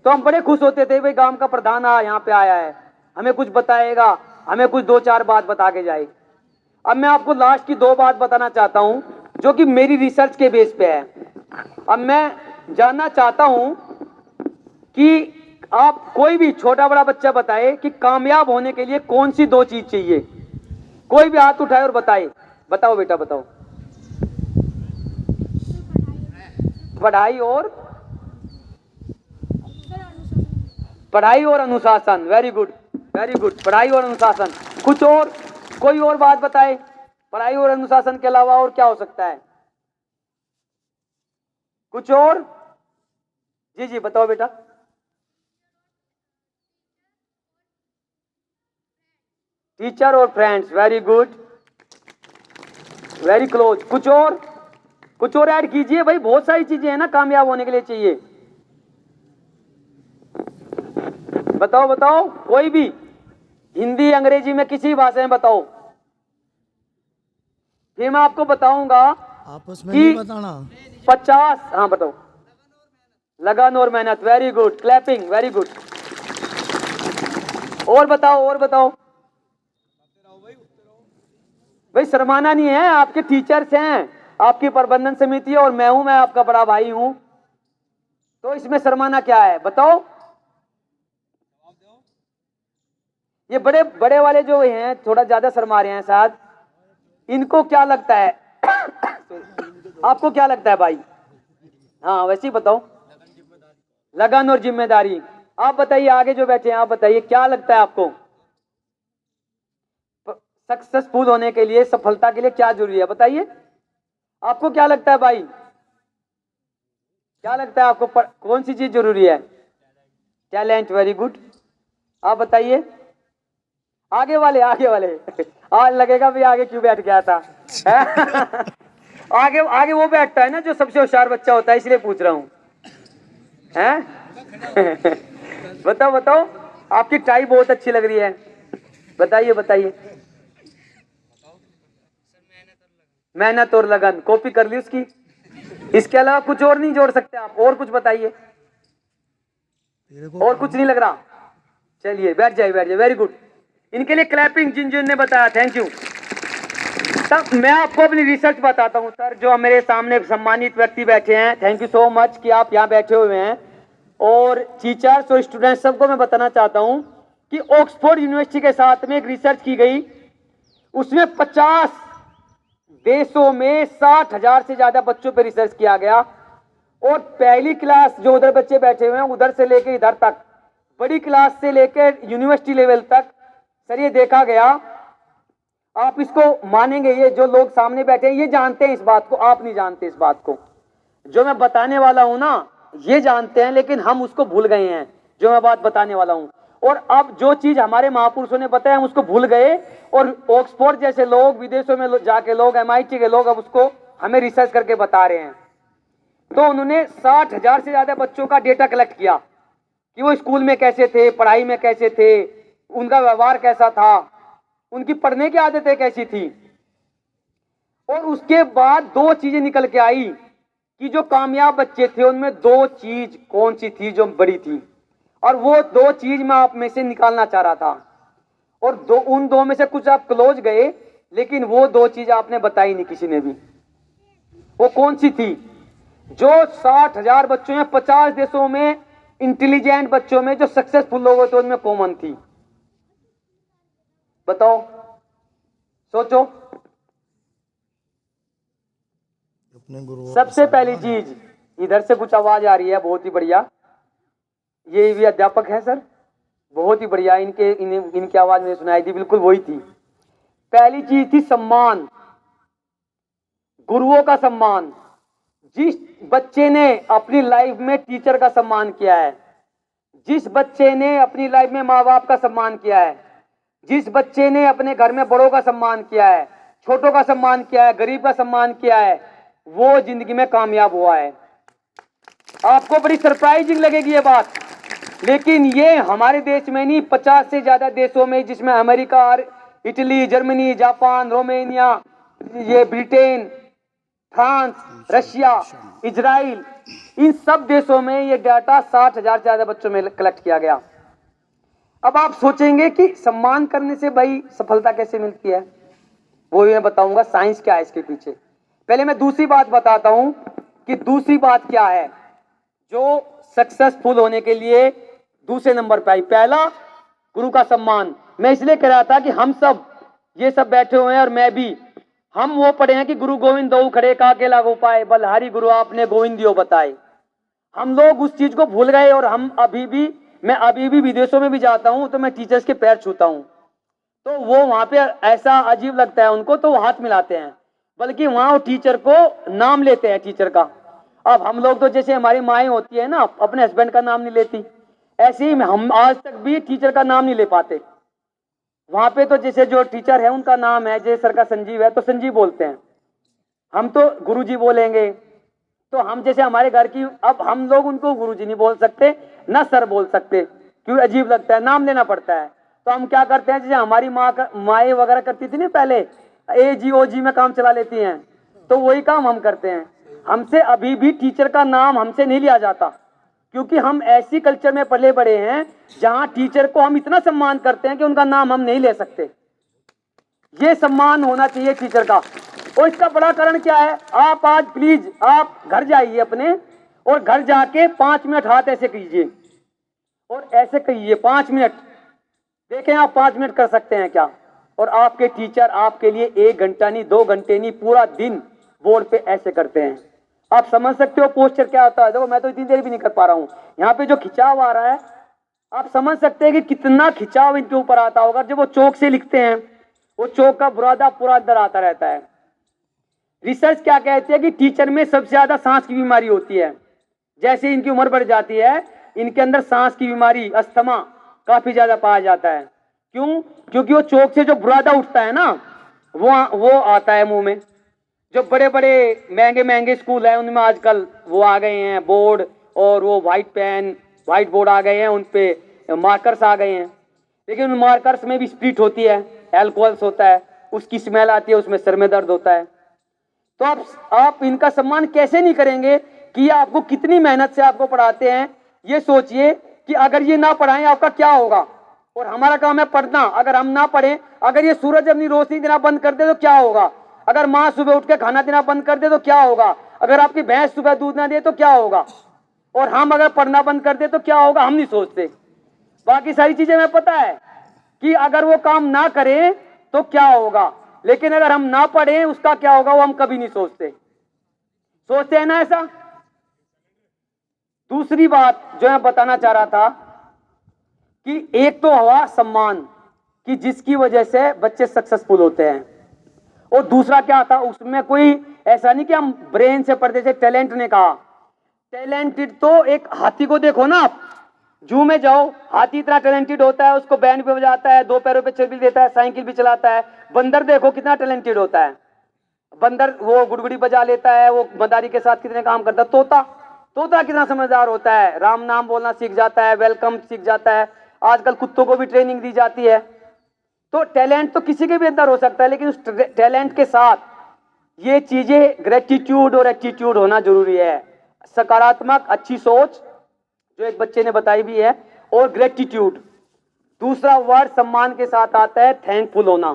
तो हम बड़े खुश होते थे, भाई गांव का प्रधान यहाँ पे आया है, हमें कुछ बताएगा, हमें कुछ 2-4 बात बता के जाए। अब मैं आपको लास्ट की 2 बात बताना चाहता हूं जो कि मेरी रिसर्च के बेस पे है। अब मैं जानना चाहता हूं कि आप कोई भी छोटा बड़ा बच्चा बताए कि कामयाब होने के लिए कौन सी 2 चीज चाहिए। कोई भी हाथ उठाए और बताए। बताओ बेटा बताओ। पढ़ाई और अनुशासन। Very good very good. पढ़ाई और अनुशासन। कुछ और, कोई और बात बताए। पढ़ाई और अनुशासन के अलावा और क्या हो सकता है? कुछ और? जी जी बताओ बेटा। टीचर और friends. Very good, very close. कुछ और? कुछ और ऐड कीजिए भाई, बहुत सारी चीजें हैं ना कामयाब होने के लिए चाहिए। बताओ बताओ, कोई भी, हिंदी अंग्रेजी में किसी भाषा में बताओ। फिर मैं आपको बताऊंगा आपस में नहीं बताना। 50। हाँ बताओ। लगन और मेहनत। Very good, clapping, very good. और बताओ, और बताओ भाई, शर्माना नहीं है। आपके टीचर्स हैं, आपकी प्रबंधन समिति है और मैं हूं, मैं आपका बड़ा भाई हूं। तो इसमें शर्माना क्या है बताओ? ये बड़े बड़े वाले जो हैं थोड़ा ज्यादा शर्मा रहे हैं शायद, इनको क्या लगता है? आपको क्या लगता है भाई? हाँ वैसे ही बताओ। लगन और जिम्मेदारी। आप बताइए, आगे जो बैठे हैं आप बताइए क्या लगता है आपको? सक्सेसफुल होने के लिए, सफलता के लिए क्या जरूरी है बताइए? आपको क्या लगता है भाई? क्या लगता है आपको कौन सी चीज जरूरी है? Talent, very good. आप बताइए आगे वाले आज लगेगा भी आगे क्यों बैठ गया था। आगे आगे वो बैठता है ना जो सबसे होशियार बच्चा होता है, इसलिए पूछ रहा हूं हैं। बताओ बताओ, आपकी टाई बहुत अच्छी लग रही है, बताइए बताइए। मेहनत और लगन, कॉपी कर ली उसकी। इसके अलावा कुछ और नहीं जोड़ सकते आप? और कुछ बताइए। और कुछ नहीं लग रहा? चलिए बैठ जाइए वेरी गुड। इनके लिए क्लैपिंग जिन जिन ने बताया, थैंक यू। तब मैं आपको अपनी रिसर्च बताता हूं सर। जो मेरे सामने सम्मानित व्यक्ति बैठे हैं, थैंक यू सो मच कि आप यहाँ बैठे हुए हैं। और टीचर्स और स्टूडेंट्स सबको मैं बताना चाहता हूं कि ऑक्सफोर्ड यूनिवर्सिटी के साथ में एक रिसर्च की गई, उसमें 50 देशों में 60,000 से ज्यादा बच्चों पर रिसर्च किया गया। और पहली क्लास जो उधर बच्चे बैठे हुए हैं, उधर से लेकर इधर तक, बड़ी क्लास से लेकर यूनिवर्सिटी लेवल तक, सर ये देखा गया। आप इसको मानेंगे, ये जो लोग सामने बैठे हैं ये जानते हैं इस बात को, आप नहीं जानते इस बात को। जो मैं बताने वाला हूं ना ये जानते हैं, लेकिन हम उसको भूल गए हैं जो मैं बात बताने वाला हूं। और अब जो चीज हमारे महापुरुषों ने बताया हम उसको भूल गए, और ऑक्सफोर्ड जैसे लोग, विदेशों में जाके लोग, MIT के लोग अब उसको हमें रिसर्च करके बता रहे हैं। तो उन्होंने 60,000 से ज्यादा बच्चों का डेटा कलेक्ट किया कि वो स्कूल में कैसे थे, पढ़ाई में कैसे थे, उनका व्यवहार कैसा था, उनकी पढ़ने की आदतें कैसी थी। और उसके बाद 2 चीजें निकल के आई कि जो कामयाब बच्चे थे उनमें 2 चीज कौन सी थी जो बड़ी थी, और वो 2 चीज मैं आप में से निकालना चाह रहा था। और उन 2 में से कुछ आप क्लोज गए, लेकिन वो 2 चीज आपने बताई नहीं किसी ने भी। वो कौन सी थी? जो 60,000 बच्चों में 50 देशों में इंटेलिजेंट बच्चों में जो सक्सेसफुल लोग होते उनमें कॉमन थी, बताओ, सोचो। सबसे पहली चीज, इधर से कुछ आवाज आ रही है, बहुत ही बढ़िया। ये भी अध्यापक है सर, बहुत ही बढ़िया। इनकी आवाज मैंने सुनाई थी, बिल्कुल वही थी। पहली चीज थी सम्मान, गुरुओं का सम्मान। जिस बच्चे ने अपनी लाइफ में टीचर का सम्मान किया है, जिस बच्चे ने अपनी लाइफ में माँ बाप का सम्मान किया है, जिस बच्चे ने अपने घर में बड़ों का सम्मान किया है, छोटों का सम्मान किया है, गरीब का सम्मान किया है, वो जिंदगी में कामयाब हुआ है। आपको बड़ी सरप्राइजिंग लगेगी ये बात, लेकिन ये हमारे देश में नहीं, 50 से ज्यादा देशों में, जिसमें America, Italy, Germany, Japan, Romania, ये ब्रिटेन, फ्रांस, रशिया, इजराइल, इन सब देशों में ये डाटा 60,000 से ज्यादा बच्चों में कलेक्ट किया गया। अब आप सोचेंगे कि सम्मान करने से भाई सफलता कैसे मिलती है, वो भी मैं बताऊंगा साइंस क्या है इसके पीछे। पहले मैं दूसरी बात बताता हूं कि दूसरी बात क्या है जो सक्सेसफुल होने के लिए दूसरे नंबर पे आई। पहला, गुरु का सम्मान। मैं इसलिए कह रहा था कि हम सब ये सब बैठे हुए हैं और मैं भी, हम वो पढ़े हैं कि गुरु गोविंद दो खड़े काके लागो पाए, बलहारी गुरु आपने गोविंदियो बताए। हम लोग उस चीज को भूल गए, और हम अभी भी, मैं अभी भी विदेशों में भी जाता हूं तो मैं टीचर्स के पैर छूता हूं, तो वो वहां पे ऐसा अजीब लगता है उनको, तो वो हाथ मिलाते हैं, बल्कि वहां वो टीचर को नाम लेते हैं टीचर का। अब हम लोग तो जैसे हमारी माएँ होती है ना, अपने हस्बैंड का नाम नहीं लेती, ऐसे ही हम आज तक भी टीचर का नाम नहीं ले पाते। वहां पे तो जैसे जो टीचर है उनका नाम है, जैसे सर का संजीव है तो संजीव बोलते हैं, हम तो गुरुजी बोलेंगे। तो हम जैसे हमारे घर की, अब हम लोग उनको गुरुजी नहीं बोल सकते, ना सर बोल सकते, क्यों, अजीब लगता है, नाम लेना पड़ता है। तो हम क्या करते हैं, जैसे हमारी माएँ वगैरह करती थी ना पहले, AG OG में काम चला लेती हैं, तो वही काम हम करते हैं। हमसे अभी भी टीचर का नाम हमसे नहीं लिया जाता, क्योंकि हम ऐसी कल्चर में पले बड़े हैं जहां टीचर को हम इतना सम्मान करते हैं कि उनका नाम हम नहीं ले सकते। ये सम्मान होना चाहिए टीचर का। और इसका बड़ा कारण क्या है, आप आज प्लीज आप घर जाइए अपने, और घर जाके 5 मिनट हाथ ऐसे कीजिए और ऐसे कहिए 5 मिनट। देखें आप 5 मिनट कर सकते हैं क्या? और आपके टीचर आपके लिए 1 घंटा नहीं, 2 घंटे नहीं, पूरा दिन बोर्ड पे ऐसे करते हैं। आप समझ सकते हो पोस्चर क्या होता है? देखो मैं तो इतनी देर भी नहीं कर पा रहा हूं। यहाँ पे जो खिंचाव आ रहा है आप समझ सकते हैं कि कितना खिंचाव इनके ऊपर आता होगा। जब वो चौक से लिखते हैं, वो चौक का बुरादा पूरा अंदर आता रहता है। रिसर्च क्या कहती है कि टीचर में सबसे ज्यादा सांस की बीमारी होती है। जैसे इनकी उम्र बढ़ जाती है, इनके अंदर सांस की बीमारी, अस्थमा काफी ज्यादा पाया जाता है। क्यों? क्योंकि वो चौक से जो बुरादा उठता है ना, वो आता है मुंह में। जो बड़े बड़े महंगे महंगे स्कूल है उनमें आजकल वो आ गए हैं बोर्ड, और वो व्हाइट पेन, व्हाइट बोर्ड आ गए हैं, उन पे मार्कर्स आ गए हैं। लेकिन उन मार्कर्स में भी स्प्रिट होती है, एल्कोहल्स होता है, उसकी स्मेल आती है, उसमें सर में दर्द होता है। तो आप इनका सम्मान कैसे नहीं करेंगे कि आपको कितनी मेहनत से आपको पढ़ाते हैं। ये सोचिए कि अगर ये ना पढ़ाएं आपका क्या होगा। और हमारा काम है पढ़ना। अगर हम ना पढ़ें, अगर ये सूरज अपनी रोशनी देना बंद कर दे तो क्या होगा? अगर माँ सुबह उठ के खाना देना बंद कर दे तो क्या होगा? अगर आपकी भैंस सुबह दूध ना दे तो क्या होगा? और हम अगर पढ़ना बंद कर दे तो क्या होगा? हम नहीं सोचते। बाकी सारी चीजें हमें पता है कि अगर वो काम ना करें तो क्या होगा, लेकिन अगर हम ना पढ़ें उसका क्या होगा वो हम कभी नहीं सोचते। सोचते हैं ना ऐसा? दूसरी बात जो मैं बताना चाह रहा था कि एक तो हुआ सम्मान कि जिसकी वजह से बच्चे सक्सेसफुल होते हैं, और दूसरा क्या था उसमें कोई ऐसा नहीं कि हम ब्रेन से पढ़ते थे। टैलेंट ने कहा, टैलेंटेड तो एक हाथी को देखो ना, आप जू में जाओ, हाथी इतना टैलेंटेड होता है, उसको बैंड पे बजाता है, 2 पैरों पे चल भी देता है, साइकिल भी चलाता है। बंदर देखो कितना टैलेंटेड होता है, बंदर वो गुड़गुड़ी बजा लेता है, वो मदारी के साथ कितने काम करता है। तोता कितना समझदार होता है, राम नाम बोलना सीख जाता है, वेलकम सीख जाता है। आजकल कुत्तों को भी ट्रेनिंग दी जाती है। तो टैलेंट तो किसी के भी अंदर हो सकता है, लेकिन उस टैलेंट के साथ ये चीजें ग्रेटिट्यूड और एटीट्यूड होना जरूरी है। सकारात्मक अच्छी सोच जो एक बच्चे ने बताई भी है, और ग्रेटिट्यूड। दूसरा वर्ड सम्मान के साथ आता है थैंकफुल होना।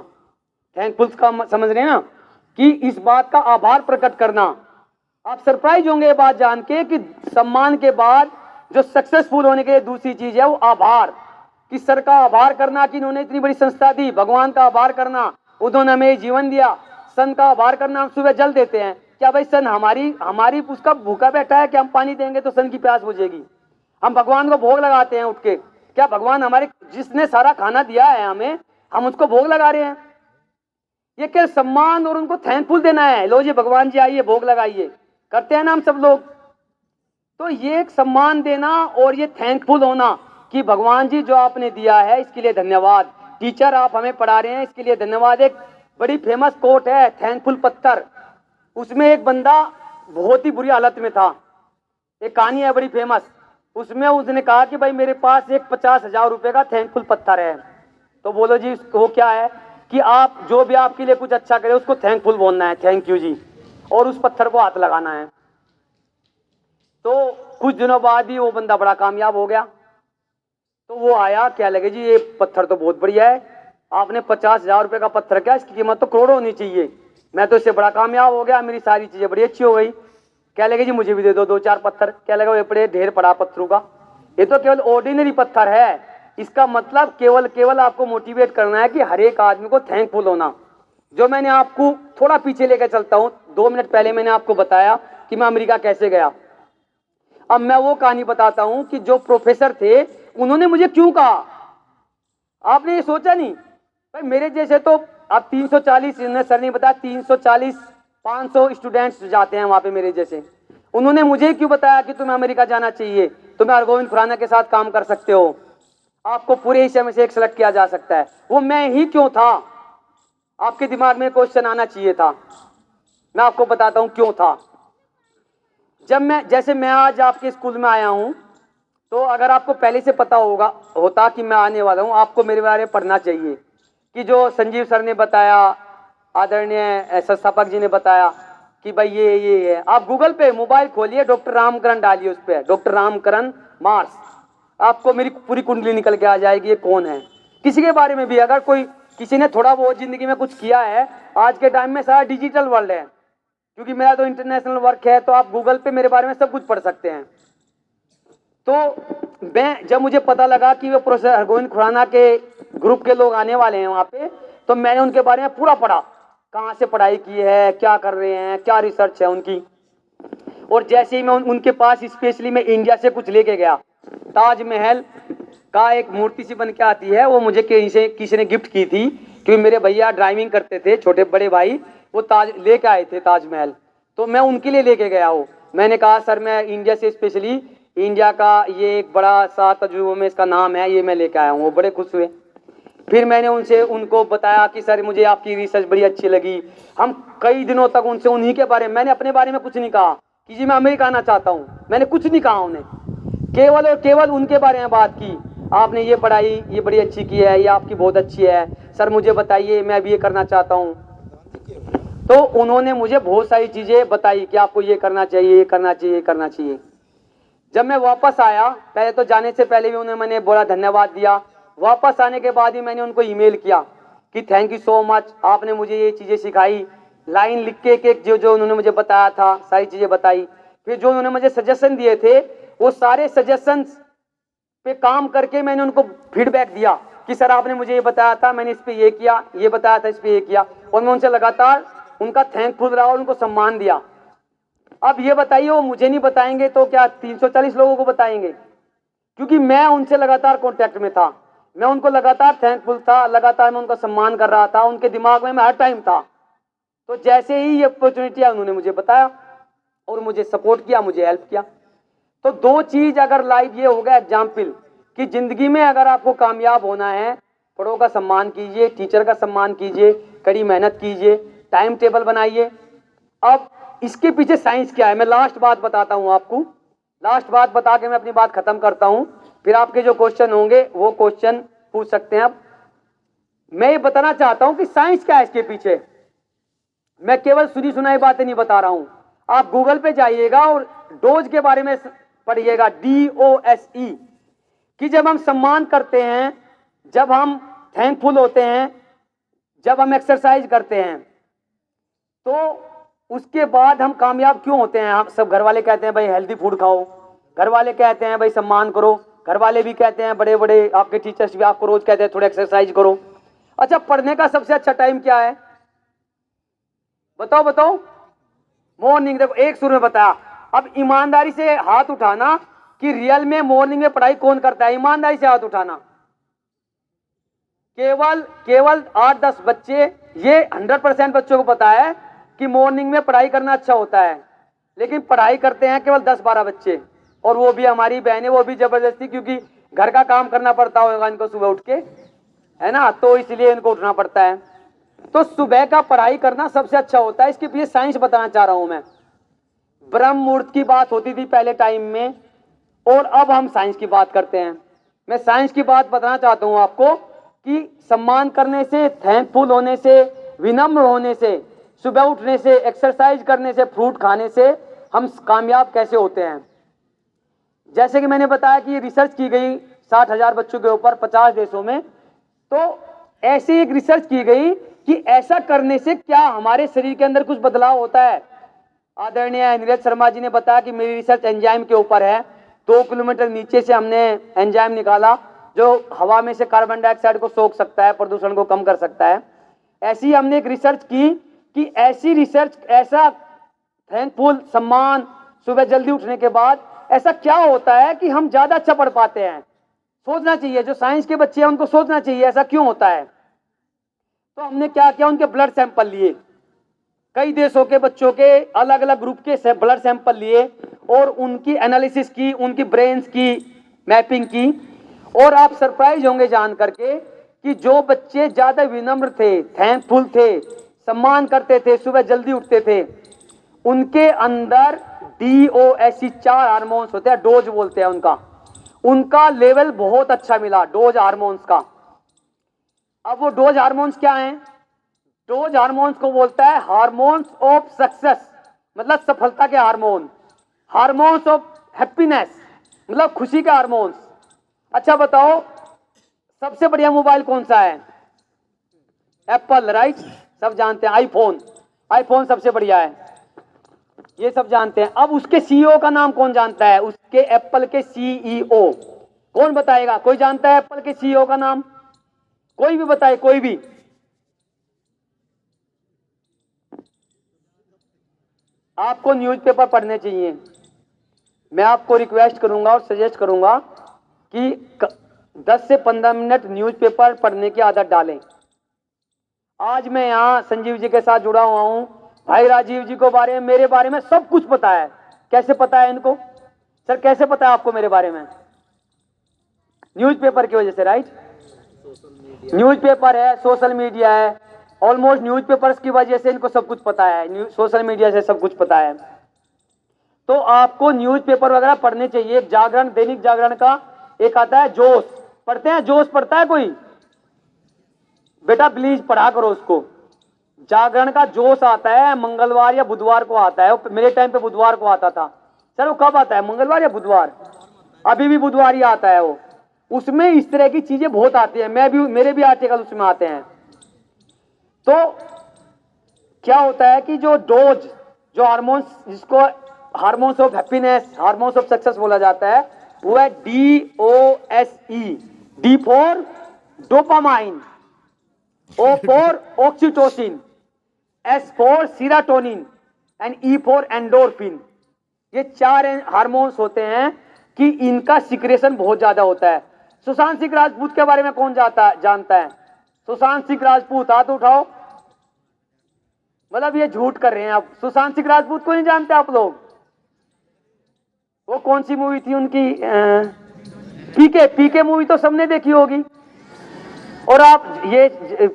थैंकफुल का समझ रहे हैं ना, कि इस बात का आभार प्रकट करना। आप सरप्राइज होंगे ये बात जान के कि सम्मान के बाद जो सक्सेसफुल होने के लिए दूसरी चीज है वो आभार। कि सर का आभार करना कि इन्होंने इतनी बड़ी संस्था दी, भगवान का आभार करना उन्होंने हमें जीवन दिया। सन का आभार करना, हम सुबह जल देते हैं, क्या भाई सन हमारी उसका भूखा बैठा है कि हम पानी देंगे तो सन की प्यास बुझेगी। हम भगवान को भोग लगाते हैं उठ के, क्या भगवान हमारे जिसने सारा खाना दिया है हमें, हम उसको भोग लगा रहे हैं? ये क्या सम्मान और उनको थैंकफुल देना है, लो जी भगवान जी आइए भोग लगाइए, करते हैं ना हम सब लोग। तो ये एक सम्मान देना और ये थैंकफुल होना कि भगवान जी जो आपने दिया है इसके लिए धन्यवाद, टीचर आप हमें पढ़ा रहे हैं इसके लिए धन्यवाद। एक बड़ी फेमस कोट है थैंकफुल पत्थर, उसमें एक बंदा बहुत ही बुरी हालत में था, एक कहानी है बड़ी फेमस। उसमें उसने कहा कि भाई मेरे पास एक 50,000 रुपए का थैंकफुल पत्थर है। तो बोलो जी वो क्या है? कि आप जो भी आपके लिए कुछ अच्छा करे उसको थैंकफुल बोलना है, थैंक यू जी, और उस पत्थर को हाथ लगाना है। तो कुछ दिनों बाद ही वो बंदा बड़ा कामयाब हो गया। तो वो आया, क्या लगे जी ये पत्थर तो बहुत बढ़िया है, आपने 50,000 रुपए का पत्थर, क्या इसकी कीमत तो करोड़ों होनी चाहिए, मैं तो इससे बड़ा कामयाब हो गया, मेरी सारी चीजें बड़ी अच्छी हो गई। क्या लगे जी मुझे भी दे दो 2-4 पत्थर। क्या लगा ये पड़े ढेर पड़ा पत्थरों का, ये तो केवल ऑर्डिनरी पत्थर है। इसका मतलब केवल आपको मोटिवेट करना है कि हर एक आदमी को थैंकफुल होना। जो मैंने आपको थोड़ा पीछे लेकर चलता हूं, 2 मिनट पहले मैंने आपको बताया कि मैं अमेरिका कैसे गया। अब मैं वो कहानी बताता हूं कि जो प्रोफेसर थे उन्होंने मुझे क्यों कहा। आपने ये सोचा नहीं भाई मेरे जैसे तो अब 340 सर ने बताया 340-500 स्टूडेंट्स जाते हैं वहां पे मेरे जैसे। उन्होंने मुझे क्यों बताया कि तुम्हें अमेरिका जाना चाहिए, तुम्हें अरगोविंद खुराना के साथ काम कर सकते हो, आपको पूरे एशिया में से एक सेलेक्ट किया जा सकता है। वो मैं ही क्यों था? आपके दिमाग में क्वेश्चन आना चाहिए था। मैं आपको बताता हूं क्यों था। जब मैं आज आपके स्कूल में आया हूं, तो अगर आपको पहले से पता होता कि मैं आने वाला हूं, आपको मेरे बारे में पढ़ना चाहिए कि जो संजीव सर ने बताया, आदरणीय संस्थापक जी ने बताया कि भाई ये है। आप गूगल पे मोबाइल खोलिए, डॉक्टर रामकरण डालिए, उस पर डॉक्टर रामकरण मार्स, आपको मेरी पूरी कुंडली निकल के आ जाएगी ये कौन है। किसी के बारे में भी अगर कोई किसी ने थोड़ा बहुत जिंदगी में कुछ किया है, आज के टाइम में सारा डिजिटल वर्ल्ड है, क्योंकि मेरा तो इंटरनेशनल वर्क है, तो आप गूगल पे मेरे बारे में सब कुछ पढ़ सकते हैं। तो मैं जब मुझे पता लगा कि वो प्रोफेसर हरगोविंद खुराना के ग्रुप के लोग आने वाले हैं वहाँ पे, तो मैंने उनके बारे में पूरा पढ़ा, कहाँ से पढ़ाई की है, क्या कर रहे हैं, क्या रिसर्च है उनकी। और जैसे ही मैं उनके पास स्पेशली मैं इंडिया से कुछ लेके गया, ताजमहल का एक मूर्ति सी बन के आती है, वो मुझे किसी ने गिफ्ट की थी, क्योंकि मेरे भैया ड्राइविंग करते थे, छोटे बड़े भाई, वो ताज लेके आए थे ताजमहल, तो मैं उनके लिए लेके गया हूँ। मैंने कहा सर मैं इंडिया से स्पेशली इंडिया का ये एक बड़ा सा तजुर्बा में इसका नाम है, ये मैं लेके आया हूँ। वो बड़े खुश हुए। फिर मैंने उनको बताया कि सर मुझे आपकी रिसर्च बड़ी अच्छी लगी। हम कई दिनों तक उनसे उन्हीं के बारे में, मैंने अपने बारे में कुछ नहीं कहा कि जी मैं अमेरिका आना चाहता हूँ, मैंने कुछ नहीं कहा उन्हें, केवल और केवल उनके बारे में बात की। आपने ये पढ़ाई ये बड़ी अच्छी की है, ये आपकी बहुत अच्छी है, सर मुझे बताइए मैं भी ये करना चाहता हूँ। तो उन्होंने मुझे बहुत सारी चीज़ें बताई कि आपको ये करना चाहिए, ये करना चाहिए, ये करना चाहिए। जब मैं वापस आया, पहले तो जाने से पहले भी उन्हें मैंने बड़ा धन्यवाद दिया। वापस आने के बाद ही मैंने उनको ईमेल किया कि थैंक यू सो मच, आपने मुझे ये चीज़ें सिखाई, लाइन लिख के एक जो उन्होंने मुझे बताया था सारी चीज़ें बताई। फिर जो उन्होंने मुझे सजेशन दिए थे, वो सारे सजेशंस पे काम करके मैंने उनको फीडबैक दिया कि सर आपने मुझे ये बताया था, मैंने इस पे ये किया, ये बताया था इस पे ये किया। और मैं उनसे लगातार उनका थैंकफुल रहा और उनको सम्मान दिया। अब ये बताइए, वो मुझे नहीं बताएंगे तो क्या 340 लोगों को बताएंगे? क्योंकि मैं उनसे लगातार कांटेक्ट में था, मैं उनको लगातार थैंकफुल था, लगातार मैं उनका सम्मान कर रहा था, उनके दिमाग में मैं हर टाइम था। तो जैसे ही ये अपॉर्चुनिटी है उन्होंने मुझे बताया और मुझे सपोर्ट किया, मुझे हेल्प किया। तो दो चीज अगर लाइव ये हो गया एग्जाम्पल कि जिंदगी में अगर आपको कामयाब होना है, बड़ों का सम्मान कीजिए, टीचर का सम्मान कीजिए, कड़ी मेहनत कीजिए, टाइम टेबल बनाइए। अब इसके पीछे साइंस क्या है, मैं लास्ट बात बताता हूं आपको। लास्ट बात बता के मैं अपनी बात खत्म करता हूं, फिर आपके जो क्वेश्चन होंगे वो क्वेश्चन पूछ सकते हैं। अब मैं ये बताना चाहता हूं कि साइंस क्या है इसके पीछे। मैं केवल सुनी सुनाई बातें नहीं बता रहा हूं। आप गूगल पे जाइएगा और डोज के बारे में पढ़िएगा, DOSE, कि जब हम सम्मान करते हैं, जब हम थैंकफुल होते हैं, जब हम एक्सरसाइज करते हैं, तो उसके बाद हम कामयाब क्यों होते हैं। हम सब घर वाले कहते हैं भाई हेल्दी फूड खाओ, घर वाले कहते हैं भाई सम्मान करो, घर वाले भी कहते हैं, बड़े बड़े आपके टीचर्स भी आपको रोज कहते हैं थोड़ा एक्सरसाइज करो। अच्छा, पढ़ने का सबसे अच्छा टाइम क्या है बताओ बताओ? मॉर्निंग। देखो एक सुर में बताया। अब ईमानदारी से हाथ उठाना कि रियल में मॉर्निंग में पढ़ाई कौन करता है, ईमानदारी से हाथ उठाना। केवल 8-10 बच्चे, ये 100% बच्चों को पता है कि मॉर्निंग में पढ़ाई करना अच्छा होता है, लेकिन पढ़ाई करते हैं केवल 10-12 बच्चे, और वो भी हमारी बहनें, वो भी जबरदस्ती, क्योंकि घर का काम करना पड़ता होगा इनको सुबह उठ के, है ना, तो इसलिए इनको उठना पड़ता है। तो सुबह का पढ़ाई करना सबसे अच्छा होता है। इसके पीछे साइंस बताना चाह रहा हूं मैं। ब्रह्म मुहूर्त की बात होती थी पहले टाइम में, और अब हम साइंस की बात करते हैं। मैं साइंस की बात बताना चाहता हूं आपको कि सम्मान करने से, थैंकफुल होने से, विनम्र होने से, सुबह उठने से, एक्सरसाइज करने से, फ्रूट खाने से हम कामयाब कैसे होते हैं। जैसे कि मैंने बताया कि रिसर्च की गई 60,000 बच्चों के ऊपर 50 देशों में, तो ऐसी एक रिसर्च की गई कि ऐसा करने से क्या हमारे शरीर के अंदर कुछ बदलाव होता है। आदरणीय नीरज शर्मा जी ने बताया कि मेरी रिसर्च एंजाइम के ऊपर है। 2 किलोमीटर नीचे से हमने एंजाइम निकाला जो हवा में से कार्बन डाइऑक्साइड को सोख सकता है, प्रदूषण को कम कर सकता है। ऐसी हमने एक रिसर्च की कि ऐसी रिसर्च, ऐसा थैंकफुल, सम्मान, सुबह जल्दी उठने के बाद ऐसा क्या होता है कि हम ज्यादा अच्छा पढ़ पाते हैं। सोचना चाहिए, जो साइंस के बच्चे हैं उनको सोचना चाहिए ऐसा क्यों होता है। तो हमने क्या किया, उनके ब्लड सैंपल लिए, कई देशों के बच्चों के अलग अलग ग्रुप के ब्लड सैंपल लिए और उनकी एनालिसिस की, उनकी ब्रेन्स की मैपिंग की। और आप सरप्राइज होंगे जान करके कि जो बच्चे ज्यादा विनम्र थे, थैंकफुल थे, सम्मान करते थे, सुबह जल्दी उठते थे, उनके अंदर DOSE 4 हार्मोन्स होते हैं, डोज बोलते हैं उनका लेवल बहुत अच्छा मिला, डोज हार्मोन्स का। अब वो डोज हार्मोन्स क्या हैं? डोज हार्मोन्स को बोलता है हार्मोन्स ऑफ सक्सेस, मतलब सफलता के हार्मोन, हार्मोन्स ऑफ हैप्पीनेस, मतलब खुशी के हार्मोन्स। अच्छा बताओ, सबसे बढ़िया मोबाइल कौन सा है? एप्पल, राइट, सब जानते हैं। आईफोन सबसे बढ़िया है। ये सब जानते हैं। अब उसके सीईओ का नाम कौन जानता है? उसके एप्पल के सीईओ कौन बताएगा? कोई जानता है एप्पल के सीईओ का नाम? कोई भी बताए, कोई भी। आपको न्यूज़पेपर पढ़ने चाहिए। मैं आपको रिक्वेस्ट करूंगा और सजेस्ट करूंगा कि 10 से 15 मिनट न्यूज़पेपर पढ़ने की आदत डालें। आज मैं यहाँ संजीव जी के साथ जुड़ा हुआ हूँ। भाई राजीव जी को बारे में, मेरे बारे में सब कुछ पता है। कैसे पता है इनको? सर कैसे पता है आपको मेरे बारे में? न्यूज़पेपर की वजह से, राइट? न्यूज़पेपर है, सोशल मीडिया है। ऑलमोस्ट न्यूज़पेपर्स की वजह से इनको सब कुछ पता है, सोशल मीडिया से सब कुछ पता है। तो आपको न्यूज़पेपर वगैरह पढ़ने चाहिए। जागरण, दैनिक जागरण का एक आता है जोश, पढ़ते हैं? जोश पढ़ता है कोई? बेटा प्लीज पढ़ा करो उसको। जागरण का जोश आता है, मंगलवार या बुधवार को आता है। मेरे टाइम पे बुधवार को आता था। सर वो कब आता है? मंगलवार या बुधवार? अभी भी बुधवार ही आता है वो। उसमें इस तरह की चीजें बहुत आती है। मेरे भी आर्टिकल उसमें आते हैं। तो क्या होता है कि जो डोज, जो हार्मोन्स, जिसको hormones of happiness, hormones of success बोला जाता है, वो है DOSE। D for dopamine, O for oxytocin, S for serotonin and E for endorphin. ये 4 हार्मोन्स होते हैं कि इनका सिक्रेशन बहुत ज्यादा होता है। सुशांत सिंह राजपूत के बारे में कौन जानता है? सुशांत सिंह राजपूत, हाथ उठाओ। मतलब ये झूठ कर रहे हैं आप। सुशांत सिंह राजपूत को नहीं जानते आप लोग? वो कौन सी मूवी थी उनकी? पीके मूवी तो सबने देखी होगी। और आप ये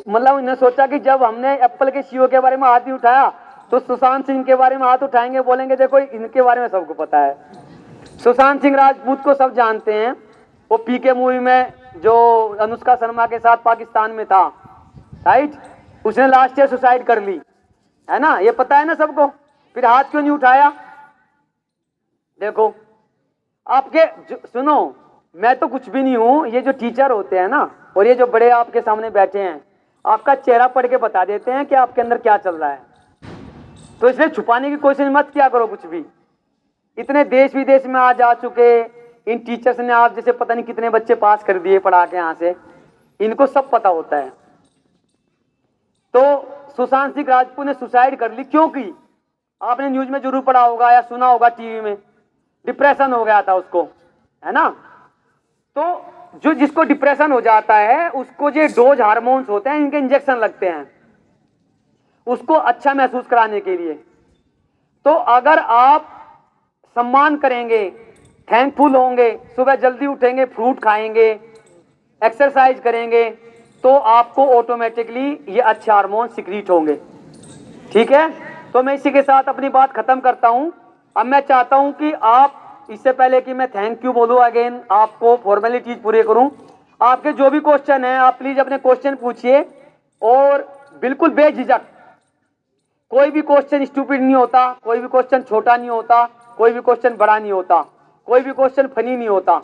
मतलब इन्हें सोचा कि जब हमने एप्पल के सीईओ के बारे में हाथ ही उठाया तो सुशांत सिंह के बारे में हाथ उठाएंगे, बोलेंगे देखो इनके बारे में सबको पता है। सुशांत सिंह राजपूत को सब जानते हैं। वो पीके मूवी में जो अनुष्का शर्मा के साथ पाकिस्तान में था, राइट? उसने लास्ट ईयर सुसाइड कर ली, है ना? ये पता है ना सबको। फिर हाथ क्यों नहीं उठाया? देखो आपके सुनो, मैं तो कुछ भी नहीं हूं। ये जो टीचर होते हैं ना, और ये जो बड़े आपके सामने बैठे हैं, आपका चेहरा पढ़ के बता देते हैं कि आपके अंदर क्या चल रहा है। तो इसलिए छुपाने की कोशिश मत किया करो कुछ भी। इतने देश विदेश में आज आ चुके इन टीचर्स ने आप जैसे पता नहीं कितने बच्चे पास कर दिए पढ़ा के यहाँ से, इनको सब पता होता है। तो सुशांत सिंह राजपूत ने सुसाइड कर ली। क्यों की? आपने न्यूज में जरूर पढ़ा होगा या सुना होगा, टीवी में। डिप्रेशन हो गया था उसको, है ना? तो जो जिसको डिप्रेशन हो जाता है उसको जो डोज हार्मोन्स होते हैं, इनके इंजेक्शन लगते हैं उसको अच्छा महसूस कराने के लिए। तो अगर आप सम्मान करेंगे, थैंकफुल होंगे, सुबह जल्दी उठेंगे, फ्रूट खाएंगे, एक्सरसाइज करेंगे, तो आपको ऑटोमेटिकली ये अच्छे हार्मोन सिक्रीट होंगे। ठीक है? तो मैं इसी के साथ अपनी बात खत्म करता हूं। अब मैं चाहता हूं कि आप, इससे पहले कि मैं थैंक यू बोलूं अगेन, आपको फॉर्मेलिटीज पूरे करूं। आपके जो भी क्वेश्चन है आप प्लीज अपने क्वेश्चन पूछिए और बिल्कुल बेझिझक। कोई भी क्वेश्चन स्टूपिड नहीं होता, कोई भी क्वेश्चन छोटा नहीं होता, कोई भी क्वेश्चन बड़ा नहीं होता, कोई भी क्वेश्चन फनी नहीं होता।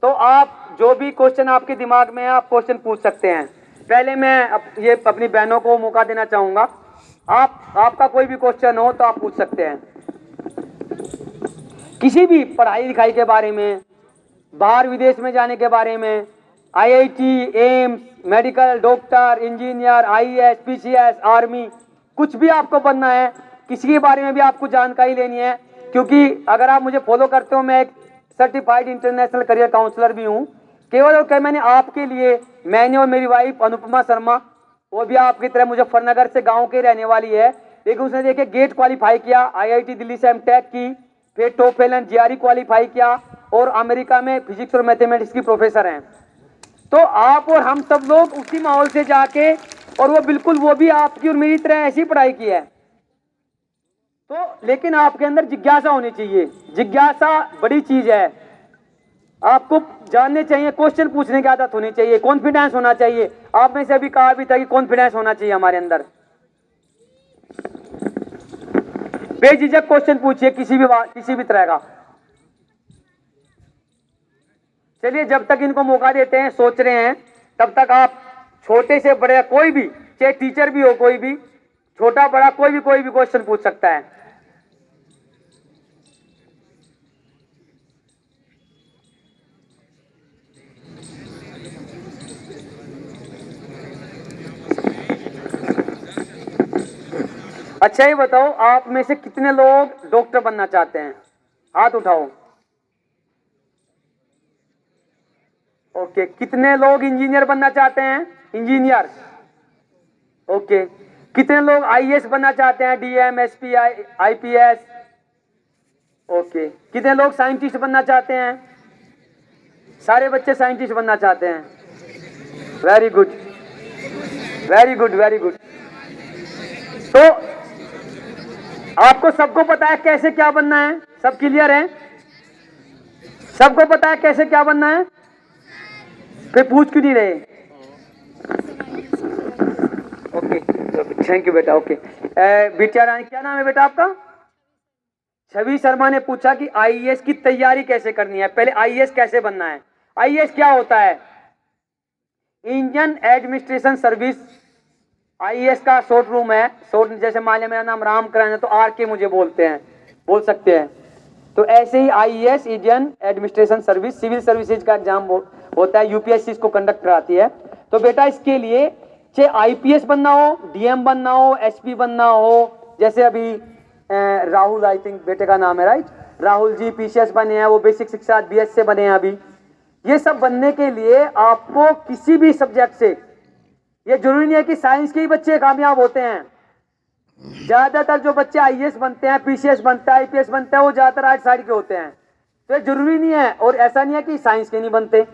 तो आप जो भी क्वेश्चन आपके दिमाग में है आप क्वेश्चन पूछ सकते हैं। पहले मैं ये अपनी बहनों को मौका देना चाहूंगा। आपका कोई भी क्वेश्चन हो तो आप पूछ सकते हैं, किसी भी पढ़ाई लिखाई के बारे में, बाहर विदेश में जाने के बारे में, IIT, AIIMS, medical, doctor, engineer, IAS, PCS, army, कुछ भी आपको बनना है, किसी के बारे में भी आपको जानकारी लेनी है। क्योंकि अगर आप मुझे फॉलो करते हो, मैं एक सर्टिफाइड इंटरनेशनल करियर काउंसलर भी हूँ। केवल और मैंने आपके लिए, मैंने और मेरी वाइफ अनुपमा शर्मा, वो भी आपकी तरह मुजफ्फरनगर से गांव के रहने वाली है, लेकिन उसने देखिए गेट क्वालिफाई किया, IIT दिल्ली से एमटेक की, फिर टोफेल एंड GRE क्वालिफाई किया और अमेरिका में फिजिक्स और मैथमेटिक्स की प्रोफेसर हैं। तो आप और हम सब लोग उसी माहौल से जाके, और वो बिल्कुल वो भी आपकी और मेरी तरह ऐसी पढ़ाई की है। तो लेकिन आपके अंदर जिज्ञासा होनी चाहिए। जिज्ञासा बड़ी चीज है। आपको जानने चाहिए, क्वेश्चन पूछने की आदत होनी चाहिए, कॉन्फिडेंस होना चाहिए। आप में से अभी कहा भी था कि कॉन्फिडेंस होना चाहिए हमारे अंदर। बेझिझक क्वेश्चन पूछिए किसी भी तरह का। चलिए, जब तक इनको मौका देते हैं, सोच रहे हैं, तब तक आप छोटे से बड़े, कोई भी, चाहे टीचर भी हो, कोई भी छोटा बड़ा, कोई भी क्वेश्चन पूछ सकता है। अच्छा ये बताओ, आप में से कितने लोग डॉक्टर बनना चाहते हैं? हाथ उठाओ। ओके, कितने लोग इंजीनियर बनना चाहते हैं? इंजीनियर। ओके, कितने लोग आईएएस बनना चाहते हैं? DM, SP, IPS. ओके, कितने लोग साइंटिस्ट बनना चाहते हैं? सारे बच्चे साइंटिस्ट बनना चाहते हैं। Very good, very good, very good. तो आपको सबको पता है कैसे क्या बनना है? सब क्लियर है? सबको पता है कैसे क्या बनना है? फिर पूछ क्यों नहीं रहे? ओके, थैंक यू बेटा। ओके, बिटिया रानी, क्या नाम है बेटा आपका? छवि शर्मा ने पूछा कि आईएएस की तैयारी कैसे करनी है, पहले आईएएस कैसे बनना है। आईएएस क्या होता है? Indian administration service. आईएएस का शॉर्ट रूम है। शॉर्ट, जैसे मान लिया मेरा नाम रामकरण है तो आर के मुझे बोलते हैं, बोल सकते हैं। तो ऐसे ही IAS, Indian administration service, civil services का एग्जाम होता है, यूपीएससी इसको कंडक्ट कराती है। तो बेटा इसके लिए चाहे आईपीएस बनना हो, डीएम बनना हो, एसपी बनना हो, जैसे अभी राहुल, आई थिंक बेटे का नाम है, राइट, राहुल जी पीसीएस बने हैं, वो बेसिक शिक्षा बीएस से बने हैं अभी। ये सब बनने के लिए आपको किसी भी सब्जेक्ट से, ये जरूरी नहीं है कि साइंस के ही बच्चे कामयाब होते हैं। ज्यादातर जो बच्चे आईएएस बनते हैं, पीसीएस बनता है, आईपीएस बनता है, वो ज्यादातर आर्ट साइड के होते हैं। तो ये जरूरी नहीं है, और ऐसा नहीं है कि साइंस के नहीं बनते।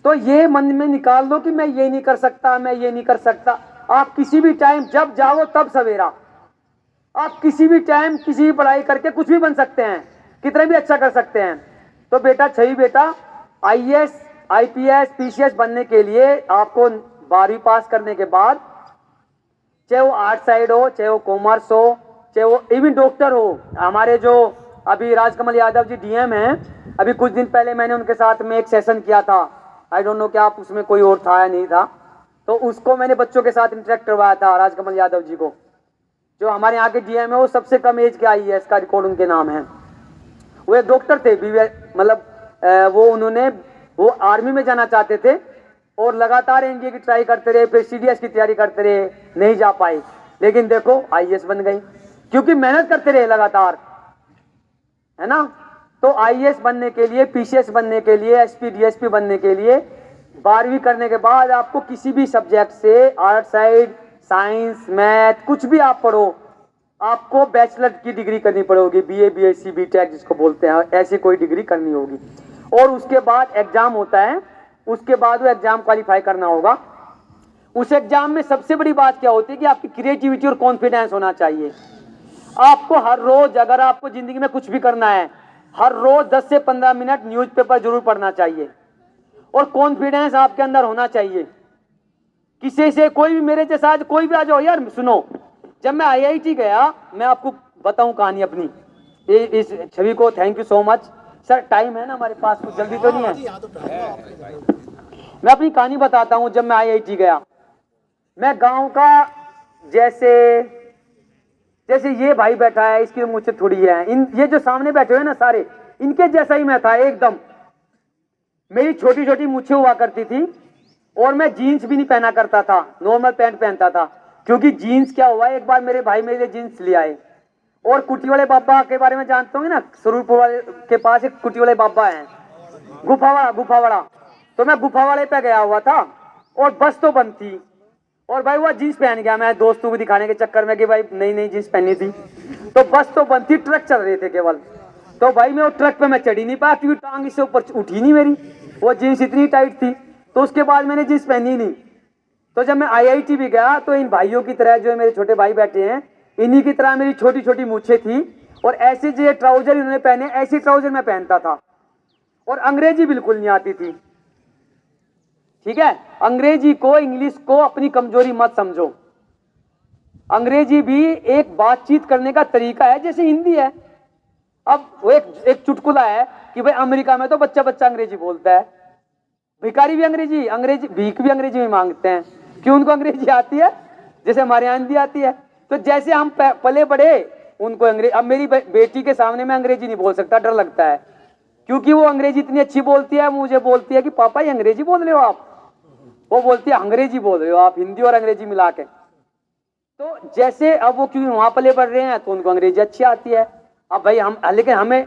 तो ये मन में निकाल दो कि मैं ये नहीं कर सकता, मैं ये नहीं कर सकता। आप किसी भी टाइम जब जाओ तब सवेरा, आप किसी भी टाइम किसी भी पढ़ाई करके कुछ भी बन सकते हैं, कितना भी अच्छा कर सकते हैं। तो बेटा छवि बेटा, आईएएस, आईपीएस, पीसीएस बनने के लिए आपको 12वीं पास करने के बाद, चाहे वो आर्ट साइड हो, चाहे वो कॉमर्स हो, चाहे वो इवन डॉक्टर हो। हमारे जो अभी राजकमल यादव जी डीएम हैं, अभी कुछ दिन पहले मैंने उनके साथ में एक सेशन किया था। आई डोंट नो क्या आप उसमें कोई और था या नहीं था, तो उसको मैंने बच्चों के साथ इंटरेक्ट करवाया था, राजकमल यादव जी को, जो हमारे यहाँ के डीएम है। वो सबसे कम एज के आईएएस का रिकॉर्ड उनके नाम है। वो एक डॉक्टर थे, मतलब वो आर्मी में जाना चाहते थे और लगातार एनडीए की ट्राई करते रहे, फिर सीडीएस की तैयारी करते रहे, नहीं जा पाए, लेकिन देखो आईएएस बन गई, क्योंकि मेहनत करते रहे लगातार, है ना। तो आईएएस बनने के लिए, पीसीएस बनने के लिए, एसपी डीएसपी बनने के लिए 12वीं करने के बाद आपको किसी भी सब्जेक्ट से, आर्ट साइड, साइंस, मैथ, कुछ भी आप पढ़ो, आपको बैचलर की डिग्री करनी पड़ेगी, बीए, बीएससी, बीटेक जिसको बोलते हैं, ऐसी कोई डिग्री करनी होगी। और उसके बाद एग्जाम होता है, उसके बाद वो एग्जाम क्वालिफाई करना होगा। उस एग्जाम में सबसे बड़ी बात क्या होती है कि आपकी क्रिएटिविटी और कॉन्फिडेंस होना चाहिए। आपको हर रोज, अगर आपको जिंदगी में कुछ भी करना है, हर रोज 10 से 15 मिनट न्यूज़पेपर जरूर पढ़ना चाहिए, और कॉन्फिडेंस आपके अंदर होना चाहिए। किसी से, कोई भी मेरे जैसा आज कोई भी आ जाओ यार, सुनो, जब मैं आईआईटी गया, मैं आपको बताऊं कहानी अपनी, इस छवि को thank you so much sir. Time है ना हमारे पास, कुछ जल्दी तो नहीं है? मैं अपनी कहानी बताता हूं। जब मैं आईआईटी गया, मैं गांव का, जैसे ये भाई बैठा है, इसकी मुझसे थोड़ी है, ये जो सामने बैठे हुए ना सारे, इनके जैसा ही मैं था एकदम। मेरी छोटी छोटी मूछें हुआ करती थी, और मैं जीन्स भी नहीं पहना करता था, नॉर्मल पैंट पहनता था। क्योंकि जीन्स क्या हुआ, एक बार मेरे भाई मेरे लिए जीन्स ले आए। और कुटी वाले बाबा के बारे में जानते होंगे ना, स्वरूपुर वाले के पास एक कुटी वाले बाबा है, गुफावाड़ा। तो मैं गुफावाड़े पे गया हुआ था, और बस तो बंद थी, और भाई वो जीन्स पहन गया मैं दोस्तों को दिखाने के चक्कर में कि भाई नई नई जीन्स पहनी थी। तो बस तो बंद थी, ट्रक चल रहे थे केवल। तो भाई मैं वो ट्रक पे मैं चढ़ी नहीं पाया, क्योंकि टांग इससे ऊपर उठी नहीं मेरी, वो जीन्स इतनी टाइट थी। तो उसके बाद मैंने जीन्स पहनी नहीं। तो जब मैं आईआईटी भी गया, तो इन भाइयों की तरह, जो मेरे छोटे भाई बैठे हैं, इन्हीं की तरह मेरी छोटी छोटी मूछें थी, और ऐसे जो ट्राउजर इन्होंने पहने, ऐसी ट्राउजर मैं पहनता था। और अंग्रेजी बिल्कुल नहीं आती थी, ठीक है। अंग्रेजी को, इंग्लिश को अपनी कमजोरी मत समझो। अंग्रेजी भी एक बातचीत करने का तरीका है, जैसे हिंदी है। अब वो एक चुटकुला है कि भाई अमेरिका में तो बच्चा बच्चा अंग्रेजी बोलता है, भिखारी भी अंग्रेजी भीख भी अंग्रेजी में मांगते हैं। क्यों? उनको अंग्रेजी आती है, जैसे हमारे यहाँ हिंदी आती है। तो जैसे हम पले बड़े, उनको अंग्रेजी। अब मेरी बेटी के सामने मैं अंग्रेजी नहीं बोल सकता, डर लगता है, क्योंकि वो अंग्रेजी इतनी अच्छी बोलती है। मुझे बोलती है कि पापा ये अंग्रेजी बोल रहे हो आप, वो बोलती है अंग्रेजी बोल रहे हो आप, हिंदी और अंग्रेजी मिला के। तो जैसे अब वो क्योंकि वहां पले बढ़ रहे हैं तो उनको अंग्रेजी अच्छी आती है। अब भाई हम, लेकिन हमें,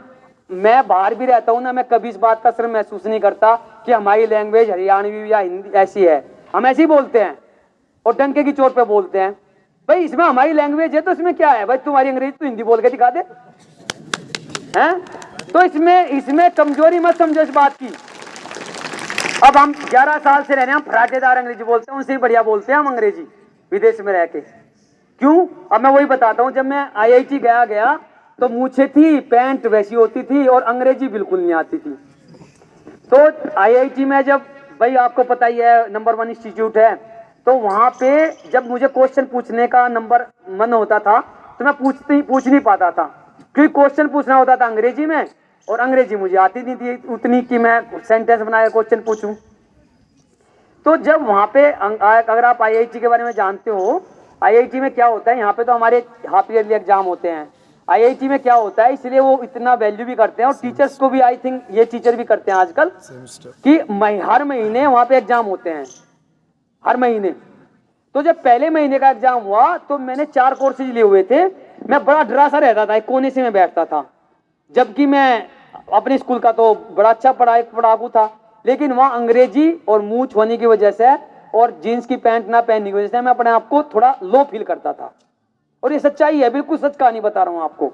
मैं बाहर भी रहता हूँ ना, मैं कभी इस बात का शर्म महसूस नहीं करता कि हमारी लैंग्वेज हरियाणवी या हिंदी ऐसी है। हम ऐसे ही बोलते हैं और डंके की चोट पे बोलते हैं। भाई इसमें हमारी लैंग्वेज है तो इसमें क्या है भाई, तुम्हारी अंग्रेजी तो हिंदी बोल के दिखा दे हैं। तो इसमें कमजोरी मत समझो इस बात की। अब हम 11 साल से रह रहे हैं, हम फराटेदार अंग्रेजी बोलते हैं, उनसे ही बढ़िया बोलते हैं हम अंग्रेजी विदेश में रह के। क्यों? अब मैं वही बताता हूं। जब मैं IIT गया तो मूछे थी, पैंट वैसी होती थी और अंग्रेजी बिल्कुल नहीं आती थी। तो IIT में जब, भाई आपको पता ही है नंबर 1 इंस्टीट्यूट है, तो वहां पे जब मुझे क्वेश्चन पूछने का नंबर मन होता था तो मैं पूछ नहीं पाता था, क्योंकि क्वेश्चन पूछना होता था अंग्रेजी में और अंग्रेजी मुझे आती नहीं थी उतनी कि मैं सेंटेंस बनाया क्वेश्चन पूछूं। तो जब वहां पे, अगर आप IIT के बारे में जानते हो, IIT में क्या होता है, यहाँ पे तो हमारे हाफ ईयरली एग्जाम होते हैं। IIT में क्या होता है, इसलिए वो इतना वैल्यू भी करते हैं और टीचर्स को भी, आई थिंक ये टीचर भी करते हैं आजकल, कि हर महीने वहां पे एग्जाम होते हैं, हर महीने। तो जब पहले महीने का एग्जाम हुआ तो मैंने 4 कोर्सेज लिए हुए थे। मैं बड़ा डरा सा रहता था, एक कोने से मैं बैठता था, जबकि मैं अपने स्कूल का तो बड़ा अच्छा पढ़ाकू था, लेकिन वहां अंग्रेजी और मूंछ होने की वजह से और जीन्स की पैंट ना पहनने की वजह से मैं अपने आप को थोड़ा लो फील करता था। और ये सच्चाई है, बिल्कुल सच कहानी बता रहा हूं आपको।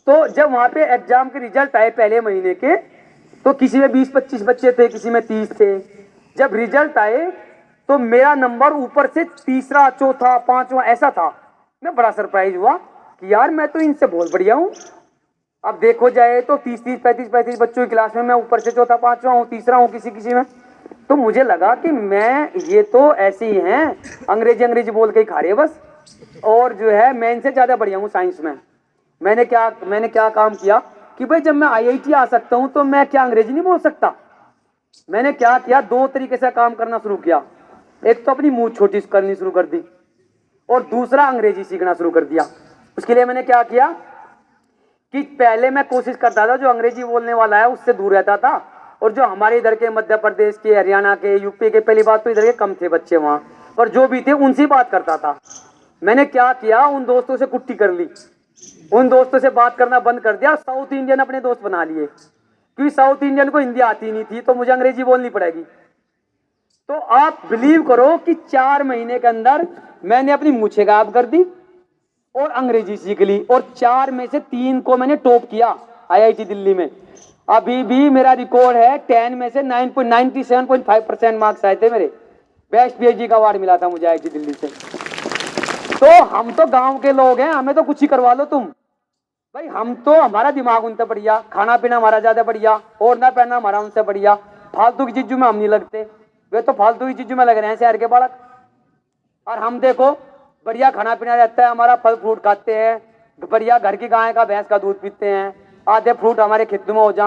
तो जब वहां पे एग्जाम के रिजल्ट आए पहले महीने के, तो किसी में 20-25 बच्चे थे, किसी में 30 थे। जब रिजल्ट आए तो मेरा नंबर ऊपर से तीसरा, चौथा, पांचवा ऐसा था। मैं बड़ा सरप्राइज हुआ कि यार मैं तो इनसे बहुत बढ़िया हूं। अब देखो जाए तो 30-30, 35-35 बच्चों की क्लास में मैं ऊपर से चौथा, पांचवा हूँ, तीसरा हूँ किसी में। तो मुझे लगा कि मैं, ये तो ऐसे ही हैं, अंग्रेजी बोल के ही खा रहे बस, और जो है मैं इनसे ज्यादा बढ़िया हूँ साइंस में। मैंने क्या काम किया कि भाई जब मैं IIT आ सकता हूँ तो मैं क्या अंग्रेजी नहीं बोल सकता। मैंने क्या किया, 2 तरीके से काम करना शुरू किया। एक तो अपनी मूंछ छोटी करनी शुरू कर दी और दूसरा अंग्रेजी सीखना शुरू कर दिया। उसके लिए मैंने क्या किया कि पहले मैं कोशिश करता था जो अंग्रेजी बोलने वाला है उससे दूर रहता था, और जो हमारे इधर के मध्य प्रदेश के, हरियाणा के, यूपी के, पहली बात तो इधर के कम थे बच्चे वहां, पर जो भी थे उनसे बात करता था। मैंने क्या किया, उन दोस्तों से कुट्टी कर ली, उन दोस्तों से बात करना बंद कर दिया, साउथ इंडियन अपने दोस्त बना लिए, क्योंकि साउथ इंडियन को हिंदी आती नहीं थी तो मुझे अंग्रेजी बोलनी पड़ेगी। तो आप बिलीव करो कि 4 महीने के अंदर मैंने अपनी मूछें गायब कर दी और अंग्रेजी सीख ली, और 4 में से 3 को मैंने टॉप किया IIT दिल्ली में। अभी भी मेरा रिकॉर्ड है, 10 में से 97.5% मार्क्स आए थे मेरे। बेस्ट PhD का अवार्ड मिला था मुझे IIT दिल्ली से। तो हम तो गांव के लोग हैं, हमें तो कुछ ही करवा लो तुम। भाई हम तो, हमारा दिमाग उनसे बढ़िया, खाना पीना हमारा ज्यादा बढ़िया, ओढ़ना पहनना हमारा उनसे बढ़िया। फालतू की चीजों में हम नहीं लगते, वे तो फालतू की चीजों में लग रहे हैं शहर के बालक। और हम देखो बढ़िया खाना पीना रहता है हमारा, फल फ्रूट खाते हैं, बढ़िया घर की गाय का, भैंस का दूध पीते हैं, आधे फ्रूट हमारे खेतों में हो जा,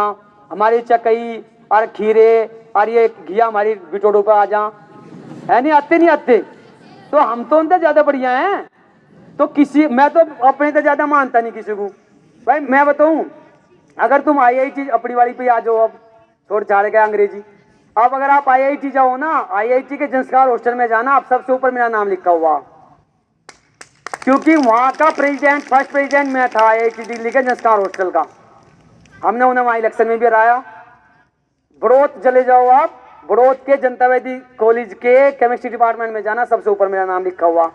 हमारी चकई और खीरे और ये घिया हमारी बिटोड़ों पर आ जा, है नहीं आते। तो हम तो उनसे ज्यादा बढ़िया हैं। तो मैं तो अपने से ज्यादा मानता नहीं किसी को। भाई मैं बताऊं, अगर तुम IIT अपनी वाली पे आ जाओ, अब छोड़ छाड़ के अंग्रेजी, अब अगर आप IIT जाओ ना, IIT के संस्कार हॉस्टल में जाना, आप सबसे ऊपर मेरा नाम लिखा हुआ, क्योंकि वहां का प्रेसिडेंट, फर्स्ट प्रेसिडेंट मैं था IIT दिल्ली के संस्कार हॉस्टल का। हमने उन्हें वहां इलेक्शन में भी हराया। बड़ौत चले जाओ आप, बड़ौत के जनतावादी कॉलेज के केमिस्ट्री डिपार्टमेंट में जाना, सबसे ऊपर मेरा नाम लिखा हुआ,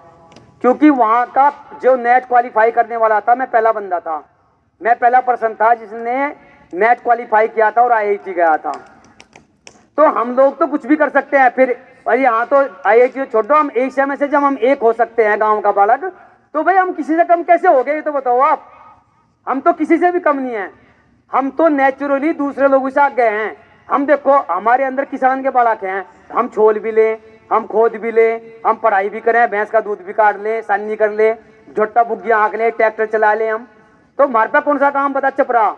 क्योंकि वहां का जो नेट क्वालिफाई करने वाला था, मैं पहला बंदा था, मैं पहला पर्सन था जिसने नेट क्वालिफाई किया था और IIT गया था। तो हम लोग तो कुछ भी कर सकते हैं फिर। और यहाँ तो IIT छोड़ो, हम एशिया में से जब हम एक हो सकते हैं गांव का बालक, तो भाई हम किसी से कम कैसे हो गए, ये तो बताओ आप। हम तो किसी से भी कम नहीं है, हम तो नेचुरली दूसरे लोगों से आगे हैं। हम देखो हमारे अंदर किसान के बालक हैं, हम छोल भी लें, हम खोद भी लें, हम पढ़ाई भी करें, भैंस का दूध भी काट लें, सानी कर ले, झोटा बुग्गियाँ हाँक लें, ट्रैक्टर चला लें हम। तो हमारे पास कौन सा काम पता चपरा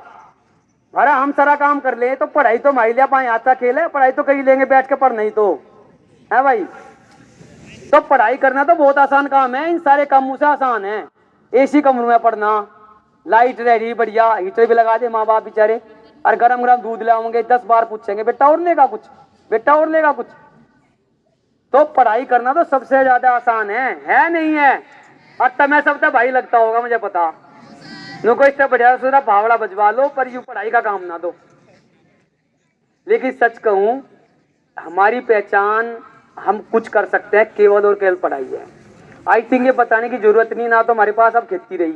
भरा, हम सारा काम कर ले। तो पढ़ाई तो हमारे लिए पाए आता खेल है, पढ़ाई तो कहीं लेंगे बैठ के, पढ़ नहीं तो है भाई। तो पढ़ाई करना तो बहुत आसान काम है, इन सारे कामों से आसान है। AC कमरों में पढ़ना, लाइट रह रही बढ़िया, हीटर भी लगा दे माँ बाप बेचारे, और गरम गरम दूध लाओगे, 10 बार पूछेंगे बेटा और लेगा कुछ, बेटा और लेगा कुछ। तो पढ़ाई करना तो सबसे ज्यादा आसान है नहीं है? और तब सबका भाई लगता होगा मुझे पता, नुको इससे बढ़िया सुरा भावड़ा बजवा लो पर यूं पढ़ाई का काम ना दो। लेकिन सच कहूं, हमारी पहचान हम कुछ कर सकते हैं केवल और केवल पढ़ाई है। आई थिंक ये बताने की जरूरत नहीं, ना तो हमारे पास अब खेती रही,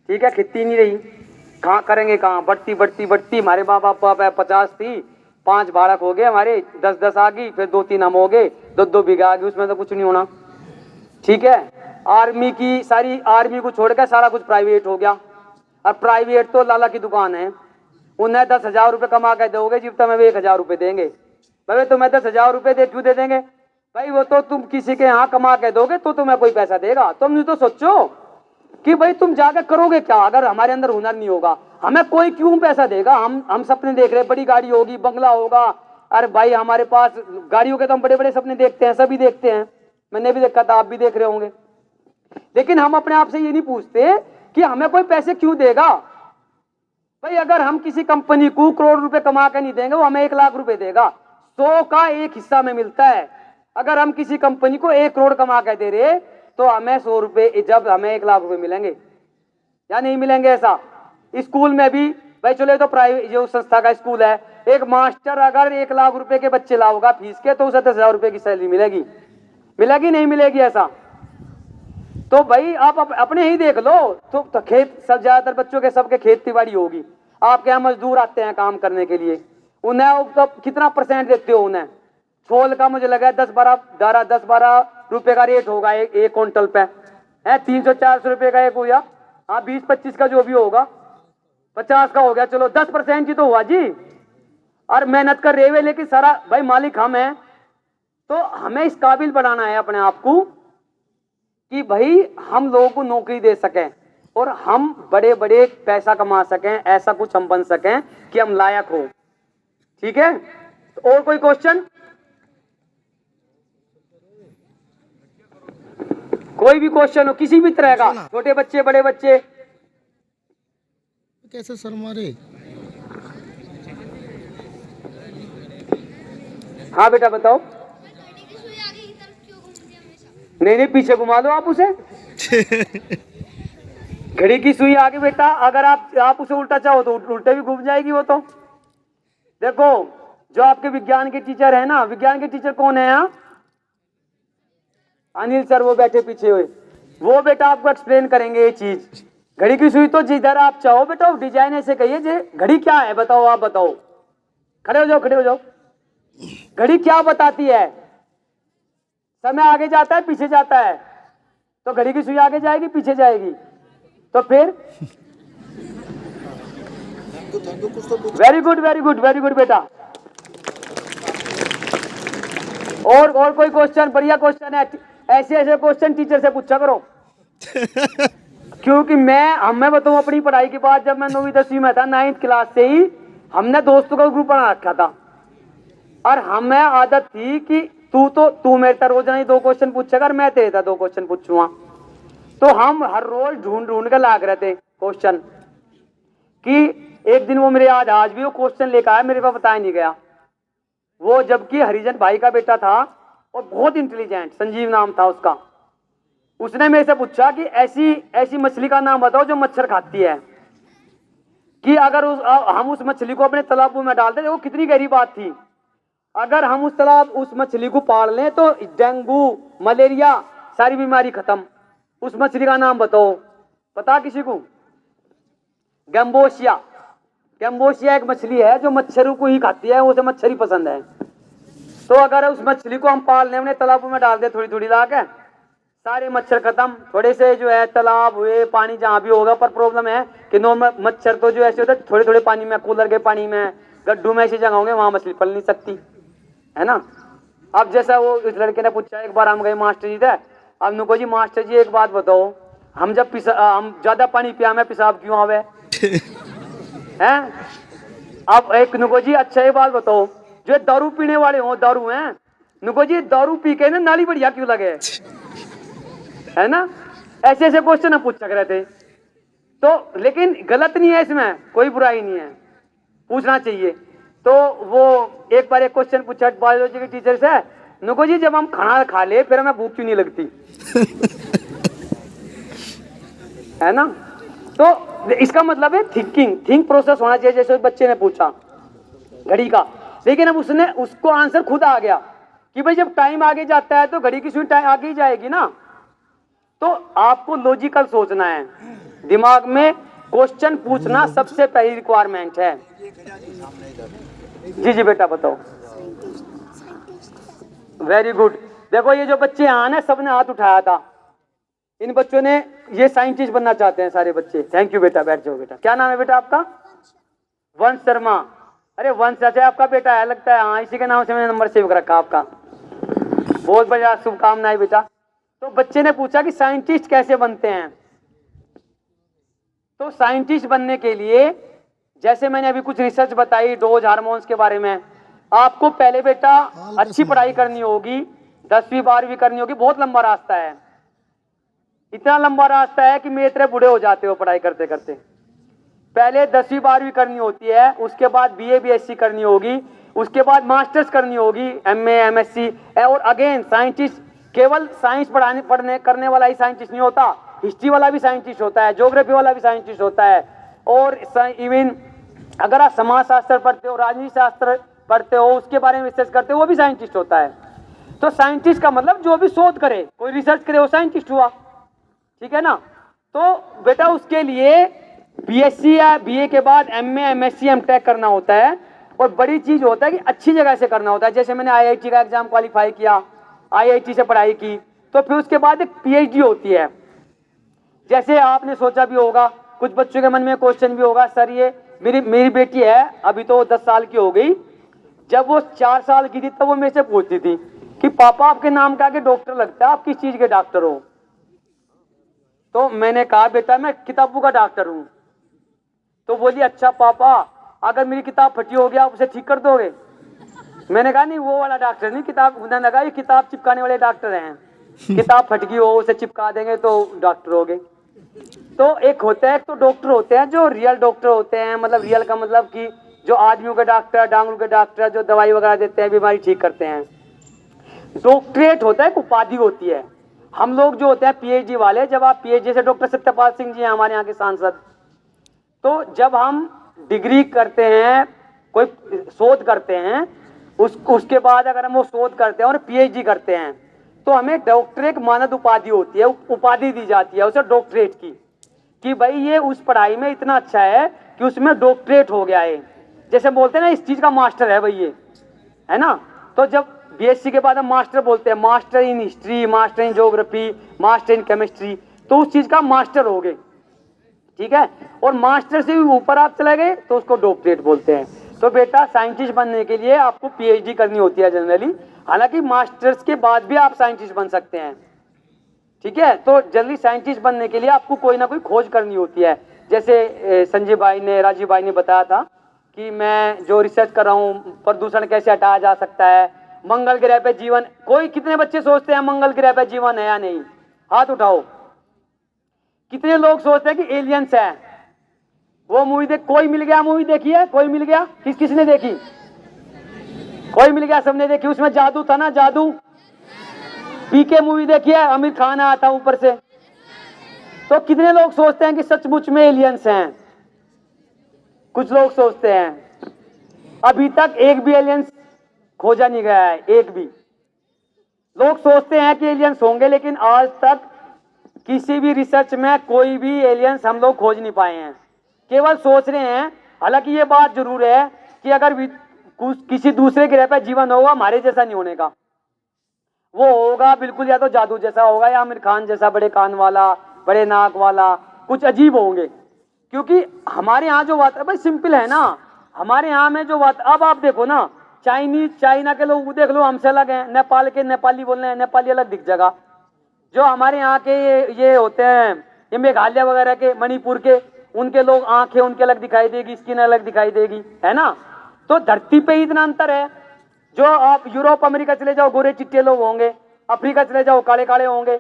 ठीक है, खेती नहीं रही, कहाँ करेंगे, कहाँ बढ़ती बढ़ती बढ़ती, हमारे माँ बाप 50 थी, 5 बालक हो गए हमारे, 10 आ गई, फिर 2-3 हम हो गए, 2 बीघा आ गई, उसमें तो कुछ नहीं होना, ठीक है। आर्मी की सारी, आर्मी को छोड़कर सारा कुछ प्राइवेट हो गया, और प्राइवेट तो लाला की दुकान है, उन्हें 10,000 रुपये कमा के दोगे, जीवता में भी 1,000 रुपये देंगे। भाई तुम्हें 10,000 रुपये दे, क्यों दे देंगे भाई? वो तो तुम किसी के यहाँ कमा के दोगे तो तुम्हें कोई पैसा देगा। तुम तो सोचो कि भाई तुम जाकर करोगे क्या अगर हमारे अंदर हुनर नहीं होगा? हमें कोई क्यों पैसा देगा? हम सपने देख रहे हैं, बड़ी गाड़ी होगी, बंगला होगा। अरे भाई हमारे पास गाड़ियों के तो हम बड़े बड़े सपने देखते हैं, सभी देखते हैं, मैंने भी देखा था, आप भी देख रहे होंगे। लेकिन हम अपने आप से ये नहीं पूछते कि हमें कोई पैसे क्यों देगा। भाई अगर हम किसी कंपनी को करोड़ रुपए कमा के नहीं देंगे, वो हमें 1 लाख रुपए देगा, 100 का 1 हिस्सा में मिलता है। अगर हम किसी कंपनी को 1 करोड़ कमा के दे रहे तो हमें 100 रुपए, जब हमें 1 लाख रुपए मिलेंगे या नहीं मिलेंगे? ऐसा स्कूल में भी भाई, चले तो प्राइवेट जो संस्था का स्कूल है, एक मास्टर अगर 1 लाख रुपए के बच्चे लाओगा फीस के, तो उसे 10,000 रुपए की सैलरी मिलेगी, मिलेगी नहीं मिलेगी? ऐसा तो भाई आप अपने ही देख लो, तो खेत सब, ज्यादातर बच्चों के सबके खेती बाड़ी होगी, आपके यहाँ मजदूर आते हैं काम करने के लिए, उन्हें तो कितना % देते हो उन्हें? छोल का मुझे लगा 10-12 रुपए का रेट होगा एक क्विंटल पे, है 300-400 रुपए का एक हो, या हाँ 20-25 का जो भी होगा, 50 का हो गया, चलो 10% ही तो हुआ जी। और मेहनत कर रहे हुए, लेकिन सारा भाई मालिक हम हैं, तो हमें इस काबिल बनाना है अपने आप को कि भाई हम लोगों को नौकरी दे सकें और हम बड़े बड़े पैसा कमा सकें, ऐसा कुछ हम बन सकें कि हम लायक हो, ठीक है। तो और कोई क्वेश्चन? कोई भी क्वेश्चन हो किसी भी तरह का, छोटे बच्चे बड़े बच्चे? कैसे शर्मा रे? हाँ बेटा बताओ। नहीं पीछे घुमा दो आप उसे। घड़ी की सुई आगे बेटा, अगर आप उसे उल्टा चाहो तो उल्टे भी घूम जाएगी वो तो। देखो जो आपके विज्ञान के टीचर है ना, विज्ञान के टीचर कौन है यहाँ? अनिल सर, वो बैठे पीछे हुए, वो बेटा आपको एक्सप्लेन करेंगे ये चीज। घड़ी की सुई तो जिधर आप चाहो बेटा डिजाइन ऐसे कहिए, जे घड़ी क्या है बताओ, आप बताओ, खड़े हो जाओ, खड़े हो जाओ। घड़ी क्या बताती है? समय आगे जाता है पीछे जाता है, तो घड़ी की सुई आगे जाएगी पीछे जाएगी, तो फिर very good very good very good बेटा। और कोई क्वेश्चन? बढ़िया क्वेश्चन है, ऐसे ऐसे क्वेश्चन टीचर से पूछा करो। क्योंकि मैं बताऊं अपनी पढ़ाई की बात, जब मैं 9वीं 10वीं में था, 9th क्लास से ही हमने दोस्तों का ग्रुप बना रखा था, और हमें आदत थी कि तू मेरे तरह रोज नहीं 2 क्वेश्चन पूछेगा और मैं तेरे तरह 2 क्वेश्चन पूछूंगा। तो हम हर रोज ढूंढ कर लाग रहे थे क्वेश्चन, कि एक दिन वो मेरे आज भी वो क्वेश्चन लेकर आया, मेरे पास बताया नहीं गया। वो जबकि हरिजन भाई का बेटा था और बहुत इंटेलिजेंट, संजीव नाम था उसका। उसने मेरे से पूछा कि ऐसी मछली का नाम बताओ जो मच्छर खाती है, कि अगर हम उस मछली को अपने तालाब में डाल दें, वो कितनी गहरी बात थी। अगर हम उस मछली को पाल लें तो डेंगू मलेरिया सारी बीमारी खत्म। उस मछली का नाम बताओ, पता किसी को? गैम्बोसिया। गैम्बोसिया एक मछली है जो मच्छरों को ही खाती है, उसे मच्छर ही पसंद है। तो अगर उस मछली को हम पाल लें, अपने तालाबों में डाल दें थोड़ी थोड़ी ला के, सारे मच्छर खत्म। थोड़े से जो है तालाब हुए, पानी जहाँ भी होगा, पर प्रॉब्लम है कि मच्छर तो जो ऐसे होते हैं थोड़े थोड़े पानी में, कूलर के पानी में, गड्ढू में ऐसी जगह होंगे वहां मछली पल नहीं सकती, है ना। अब जैसा वो इस लड़के ने पूछा, एक बार हम गए मास्टर जी थे, अब नुको जी मास्टर जी एक बात बताओ, हम ज्यादा पानी पिया में पेशाब क्यों आवे? हैं? अब एक नुको जी अच्छा एक बात बताओ, जो दारू पीने वाले हो, दारू हैं, नुको जी दारू पी के ना नाली बढ़िया क्यों लगे? है ना। ऐसे ऐसे क्वेश्चन हम पूछ सक रहे थे। तो लेकिन गलत नहीं है, इसमें कोई बुराई नहीं है, पूछना चाहिए। तो वो एक बार एक क्वेश्चन पूछा बायोलॉजी के टीचर से, नुको जी जब हम खाना खा ले फिर हमें भूख क्यों नहीं लगती? है ना? तो इसका मतलब है थिंक प्रोसेस होना चाहिए। जैसे बच्चे ने पूछा घड़ी का, लेकिन अब उसने उसको आंसर खुद आ गया कि भाई जब टाइम आगे जाता है तो घड़ी की सुई टाइम आगे ही जाएगी ना। तो आपको लॉजिकल सोचना है, दिमाग में क्वेश्चन पूछना सबसे पहली रिक्वायरमेंट है। जी जी बेटा बताओ। Very good. देखो ये जो बच्चे यहाँ ना सबने हाथ उठाया था, इन बच्चों ने ये साइंटिस्ट बनना चाहते हैं सारे बच्चे। थैंक यू बेटा, बैठ जाओ बेटा। क्या नाम है बेटा आपका? वंश शर्मा। अरे वंश अच्छा आपका बेटा है लगता है, हाँ इसी के नाम से मैंने नंबर सेव कर रखा आपका। बहुत बढ़िया, शुभकामनाएं बेटा। तो बच्चे ने पूछा कि साइंटिस्ट कैसे बनते हैं। तो साइंटिस्ट बनने के लिए जैसे मैंने अभी कुछ रिसर्च बताई डोज हार्मोन्स के बारे में, आपको पहले बेटा अच्छी पढ़ाई करनी होगी, 10वीं 12वीं करनी होगी। बहुत लंबा रास्ता है, इतना लंबा रास्ता है कि मेरे तरह बूढ़े हो जाते हो पढ़ाई करते करते। पहले 10वीं 12वीं करनी होती है, उसके बाद बीए बीएससी करनी होगी, उसके बाद मास्टर्स करनी होगी, एमए एमएससी। और अगेन साइंटिस्ट केवल साइंस पढ़ने करने वाला ही साइंटिस्ट नहीं होता, हिस्ट्री वाला भी साइंटिस्ट होता है, ज्योग्राफी वाला भी साइंटिस्ट होता है। और इवन अगर आप समाज शास्त्र पढ़ते हो, राजनीति शास्त्र पढ़ते हो, उसके बारे में रिसर्च करते हो, वो भी साइंटिस्ट होता है। तो साइंटिस्ट का मतलब जो भी शोध करे, कोई रिसर्च करे, वो साइंटिस्ट हुआ। ठीक है ना? तो बेटा उसके लिए बीएससी या बीए के बाद एमए एमएससी एमटेक करना होता है। और बड़ी चीज होता है कि अच्छी जगह से करना होता है। जैसे मैंने आईआईटी का एग्जाम क्वालिफाई किया, आईआईटी से पढ़ाई की, तो फिर उसके बाद एक पीएचडी होती है। जैसे आपने सोचा भी होगा, कुछ बच्चों के मन में क्वेश्चन भी होगा, सर ये मेरी बेटी है अभी तो 10 साल की हो गई, जब वो 4 साल की थी तब वो मेरे से पूछती थी कि पापा आपके नाम का आगे डॉक्टर लगता है, आप किस चीज के डॉक्टर हो? तो मैंने कहा बेटा मैं किताबों का डॉक्टर हूं। तो बोली अच्छा पापा अगर मेरी किताब फटी हो गया आप उसे ठीक कर दोगे? मैंने कहा नहीं वो वाला डॉक्टर नहीं, किताब उन्होंने लगा ये किताब चिपकाने वाले डॉक्टर हैं, किताब फट गई हो उसे चिपका देंगे तो डॉक्टर हो गए। तो एक होता है, एक तो डॉक्टर होते हैं जो रियल डॉक्टर होते हैं, मतलब रियल का मतलब कि जो आदमियों के डॉक्टर, डांगरू के डॉक्टर, जो दवाई वगैरह देते हैं, बीमारी ठीक करते हैं। डॉक्टरेट होता है, एक उपाधि होती है। हम लोग जो होते हैं पीएचडी वाले, जब आप पीएचडी से डॉक्टर सत्यपाल सिंह जी हैं हमारे यहाँ के सांसद, तो जब हम डिग्री करते हैं, कोई शोध करते हैं, उसके बाद अगर हम वो शोध करते हैं और पीएचडी करते हैं तो हमें डॉक्टरेट मानद उपाधि होती है, उपाधि दी जाती है उसे डॉक्टरेट की, कि भाई ये उस पढ़ाई में इतना अच्छा है कि उसमें डॉक्टरेट हो गया है। जैसे बोलते हैं ना इस चीज का मास्टर है भाई ये, है ना? तो जब बीएससी के बाद हम मास्टर बोलते हैं, master in history, master in geography, master in chemistry, तो उस चीज का मास्टर हो गए। ठीक है? और मास्टर से भी ऊपर आप चले गए तो उसको डॉक्टरेट बोलते हैं। तो बेटा साइंटिस्ट बनने के लिए आपको पीएचडी करनी होती है जनरली, हालांकि मास्टर्स के बाद भी आप साइंटिस्ट बन सकते हैं। ठीक है? तो जल्दी साइंटिस्ट बनने के लिए आपको कोई ना कोई खोज करनी होती है। जैसे संजय भाई ने, राजीव भाई ने बताया था कि मैं जो रिसर्च कर रहा हूँ प्रदूषण कैसे हटाया जा सकता है, मंगल ग्रह पे जीवन, कोई कितने बच्चे सोचते हैं मंगल ग्रह पे जीवन है या नहीं? हाथ उठाओ। कितने लोग सोचते हैं कि एलियंस है? वो मूवी देख, कोई मिल गया मूवी देखी है? कोई मिल गया? किसने देखी? कोई मिल गया, सबने देखी। उसमें जादू था ना, जादू। पीके मूवी देखी है? आमिर खान आया था ऊपर से। तो कितने लोग सोचते हैं कि सचमुच में एलियंस हैं? कुछ लोग सोचते हैं। अभी तक एक भी एलियंस खोजा नहीं गया है, एक भी। लोग सोचते हैं कि एलियंस होंगे, लेकिन आज तक किसी भी रिसर्च में कोई भी एलियंस हम लोग खोज नहीं पाए हैं, केवल सोच रहे हैं। हालांकि ये बात जरूर है कि अगर किसी दूसरे ग्रह पर जीवन होगा हमारे जैसा नहीं होने का, वो होगा बिल्कुल या तो जादू जैसा होगा या आमिर खान जैसा बड़े कान वाला, बड़े नाक वाला, कुछ अजीब होंगे। क्योंकि हमारे यहाँ जो बात है भाई सिंपल है ना, हमारे यहाँ में जो बात, अब आप देखो ना, चाइना के लोग देख लो हमसे अलग हैं, नेपाल के नेपाली बोल रहे हैं, नेपाली अलग दिख जाएगा। जो हमारे यहाँ के ये होते हैं, ये मेघालय वगैरह के, मणिपुर के, उनके लोग आंखें उनके अलग दिखाई देगी, स्किन अलग दिखाई देगी, है ना? तो धरती पे ही इतना अंतर है। जो आप यूरोप अमेरिका चले जाओ गोरे चिट्टे लोग होंगे, अफ्रीका चले जाओ काले काले होंगे।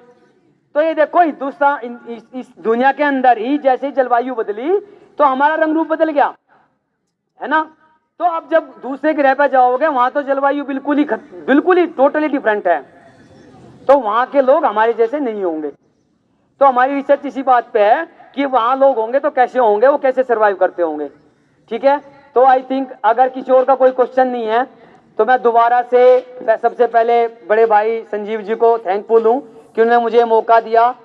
तो ये देखो हिंदुस्तान, इस दुनिया के अंदर ही जैसे जलवायु बदली तो हमारा रंग रूप बदल गया, है ना? तो आप जब दूसरे ग्रह पर जाओगे वहां तो जलवायु बिल्कुल ही टोटली डिफरेंट है, तो वहां के लोग हमारे जैसे नहीं होंगे। तो हमारी रिसर्च इसी बात पे है कि वहां लोग होंगे तो कैसे होंगे, वो कैसे सरवाइव करते होंगे। ठीक है, तो आई थिंक अगर किसी और का कोई क्वेश्चन नहीं है तो मैं दोबारा से सबसे पहले बड़े भाई संजीव जी को थैंकफुल हूँ कि उन्होंने मुझे मौका दिया,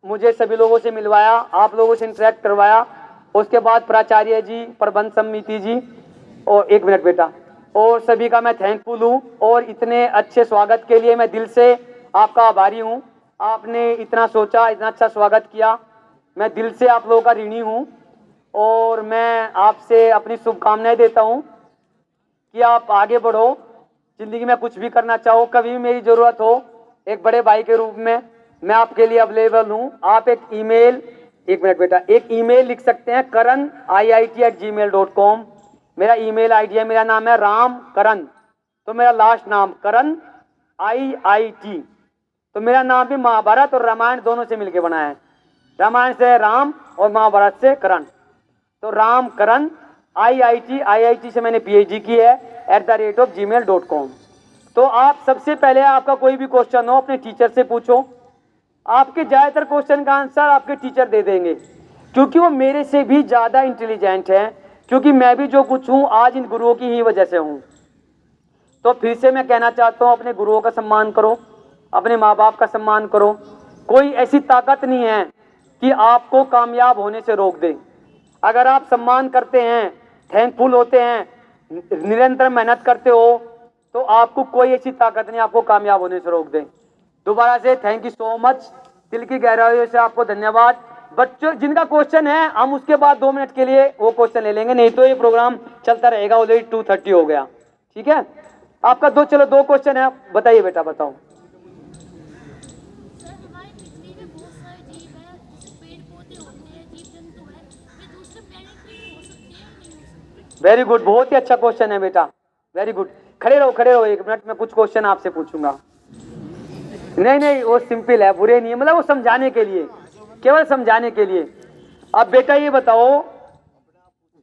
मुझे सभी लोगों से मिलवाया, आप लोगों से इंटरेक्ट करवाया। उसके बाद प्राचार्य जी, प्रबंध समिति जी, और एक मिनट बेटा, और सभी का मैं थैंकफुल हूँ। और इतने अच्छे स्वागत के लिए मैं दिल से आपका आभारी हूँ। आपने इतना सोचा, इतना अच्छा स्वागत किया, मैं दिल से आप लोगों का ऋणी हूँ। और मैं आपसे अपनी शुभकामनाएं देता हूँ कि आप आगे बढ़ो, जिंदगी में कुछ भी करना चाहो, कभी भी मेरी जरूरत हो एक बड़े भाई के रूप में मैं आपके लिए अवेलेबल हूँ। आप एक ईमेल, एक मिनट बेटा, एक ईमेल लिख सकते हैं karan@gmail.com, मेरा ईमेल आईडी है। मेरा नाम है राम करण, तो मेरा लास्ट नाम करण IIT, तो मेरा नाम भी महाभारत और रामायण दोनों से मिलके बना है। रामायण से राम और महाभारत से करण, तो राम करण IIT से मैंने PhD की है @gmail.com। तो आप सबसे पहले आपका कोई भी क्वेश्चन हो अपने टीचर से पूछो, आपके ज़्यादातर क्वेश्चन का आंसर आपके टीचर दे देंगे, क्योंकि वो मेरे से भी ज़्यादा इंटेलिजेंट हैं, क्योंकि मैं भी जो कुछ हूँ आज इन गुरुओं की ही वजह से हूँ। तो फिर से मैं कहना चाहता हूँ, अपने गुरुओं का सम्मान करो, अपने माँ बाप का सम्मान करो। कोई ऐसी ताकत नहीं है कि आपको कामयाब होने से रोक दे। अगर आप सम्मान करते हैं, थैंकफुल होते हैं, निरंतर मेहनत करते हो, तो आपको कोई ऐसी ताकत नहीं आपको कामयाब होने से रोक दे। दोबारा से थैंक यू सो मच, दिल की गहराइयों से आपको धन्यवाद। बच्चों जिनका क्वेश्चन है हम उसके बाद 2 मिनट के लिए वो क्वेश्चन ले लेंगे, नहीं तो ये प्रोग्राम चलता रहेगा। ऑलरेडी 2:30 हो गया। ठीक है, आपका दो क्वेश्चन है, बताइए बेटा, बताओ। वेरी गुड, बहुत ही अच्छा क्वेश्चन है बेटा, वेरी गुड। खड़े रहो 1 मिनट में कुछ क्वेश्चन आपसे पूछूंगा। नहीं वो सिंपल है, बुरे नहीं है, मतलब वो समझाने के लिए, केवल समझाने के लिए। अब बेटा ये बताओ,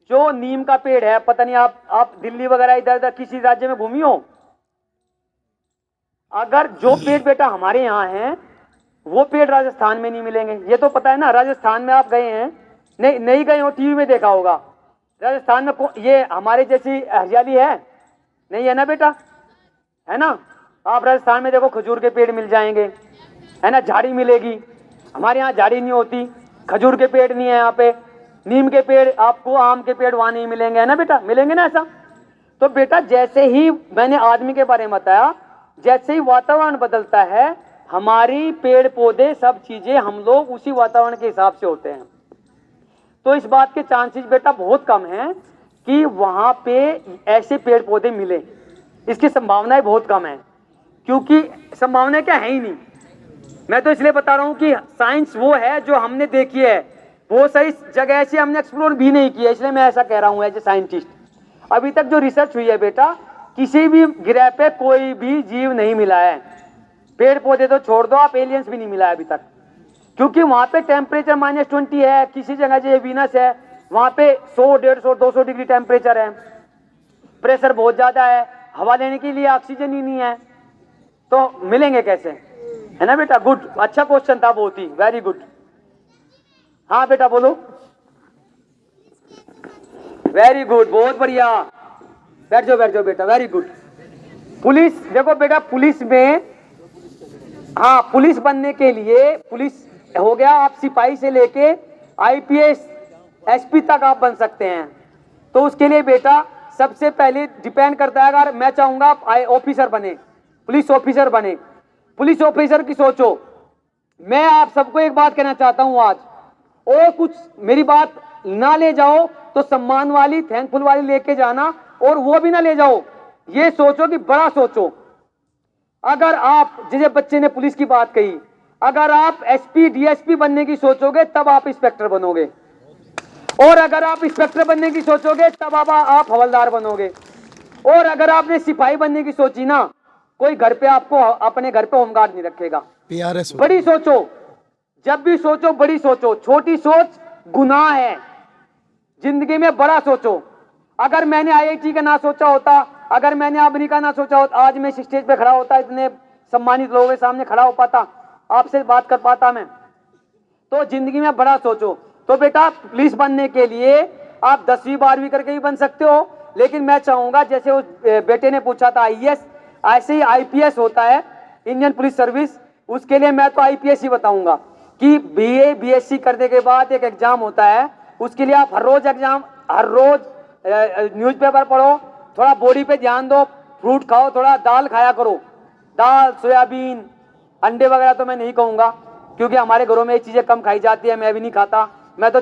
जो नीम का पेड़ है, पता नहीं आप दिल्ली वगैरह इधर किसी राज्य में घूमी हो? अगर जो पेड़ बेटा हमारे यहाँ है वो पेड़ राजस्थान में नहीं मिलेंगे, ये तो पता है ना। राजस्थान में आप गए हैं? नहीं गए हो, टीवी में देखा होगा। राजस्थान में ये हमारे जैसी हरियाली है? नहीं है ना बेटा, है ना। आप राजस्थान में देखो, खजूर के पेड़ मिल जाएंगे, है ना, झाड़ी मिलेगी। हमारे यहाँ झाड़ी नहीं होती, खजूर के पेड़ नहीं है यहाँ पे, नीम के पेड़, आपको आम के पेड़ वहां नहीं मिलेंगे, है ना बेटा, मिलेंगे ना ऐसा। तो बेटा जैसे ही मैंने आदमी के बारे में बताया, जैसे ही वातावरण बदलता है, हमारी पेड़ पौधे सब चीजें हम लोग उसी वातावरण के हिसाब से होते हैं। तो इस बात के चांसेस बेटा बहुत कम हैं कि वहां पे ऐसे पेड़ पौधे मिले, इसकी संभावनाएं बहुत कम है, क्योंकि संभावना क्या है ही नहीं। मैं तो इसलिए बता रहा हूं कि साइंस वो है जो हमने देखी है, बहुत सारी जगह ऐसी हमने एक्सप्लोर भी नहीं की है, इसलिए मैं ऐसा कह रहा हूं एज ए साइंटिस्ट। अभी तक जो रिसर्च हुई है बेटा, किसी भी ग्रह पे कोई भी जीव नहीं मिला है, पेड़ पौधे तो छोड़ दो आप, एलियंस भी नहीं मिला है अभी तक, क्योंकि वहां पे टेम्परेचर -20 है। किसी जगह जो वीनस है वहां पे 100, 150, 200 डिग्री टेम्परेचर है, प्रेशर बहुत ज्यादा है, हवा लेने के लिए ऑक्सीजन ही नहीं है, तो मिलेंगे कैसे, है ना बेटा। गुड, अच्छा क्वेश्चन था, बहुत ही वेरी गुड। हाँ बेटा बोलो। वेरी गुड, बहुत बढ़िया, बैठ जाओ बेटा, वेरी गुड। पुलिस, देखो बेटा पुलिस में, हाँ पुलिस बनने के लिए, पुलिस हो गया, आप सिपाही से लेके IPS SP तक आप बन सकते हैं। तो उसके लिए बेटा सबसे पहले डिपेंड करता है, अगर मैं चाहूंगा आप ऑफिसर बने, पुलिस ऑफिसर बने, पुलिस ऑफिसर की सोचो। मैं आप सबको एक बात कहना चाहता हूं आज, और कुछ मेरी बात ना ले जाओ तो सम्मान वाली, थैंकफुल वाली लेके जाना, और वो भी ना ले जाओ, ये सोचो कि बड़ा सोचो। अगर आप, जैसे बच्चे ने पुलिस की बात कही, अगर आप SP DSP बनने की सोचोगे तब आप इंस्पेक्टर बनोगे, और अगर आप इंस्पेक्टर बनने की सोचोगे तब आप हवलदार बनोगे, और अगर आपने सिपाही बनने की सोची ना, कोई घर पे आपको अपने घर पे होमगार्ड नहीं रखेगा। PRS बड़ी सोचो, जब भी सोचो बड़ी सोचो, छोटी सोच गुनाह है, जिंदगी में बड़ा सोचो। अगर मैंने आईआईटी का ना सोचा होता, अगर मैंने अमेरिका ना सोचा होता, आज मैं इस स्टेज पे खड़ा होता, इतने सम्मानित लोगों के सामने खड़ा हो पाता, आपसे बात कर पाता मैं। तो जिंदगी में बड़ा सोचो। तो बेटा पुलिस बनने के लिए आप 10वीं 12वीं करके भी बन सकते हो, लेकिन मैं चाहूंगा जैसे उस बेटे ने पूछा था आईएएस, ऐसे ही आईपीएस होता है, इंडियन पुलिस सर्विस। उसके लिए मैं तो आईपीएस ही बताऊंगा कि बीए बीएससी करने के बाद एक एग्जाम होता है, उसके लिए आप हर रोज एग्जाम, हर रोज न्यूज़पेपर पढ़ो, थोड़ा बॉडी पे ध्यान दो, फ्रूट खाओ, थोड़ा दाल खाया करो, दाल, सोयाबीन, अंडे वगैरह तो मैं नहीं कहूँगा क्योंकि हमारे घरों में ये चीज़ें कम खाई जाती है, मैं भी नहीं खाता। मैं तो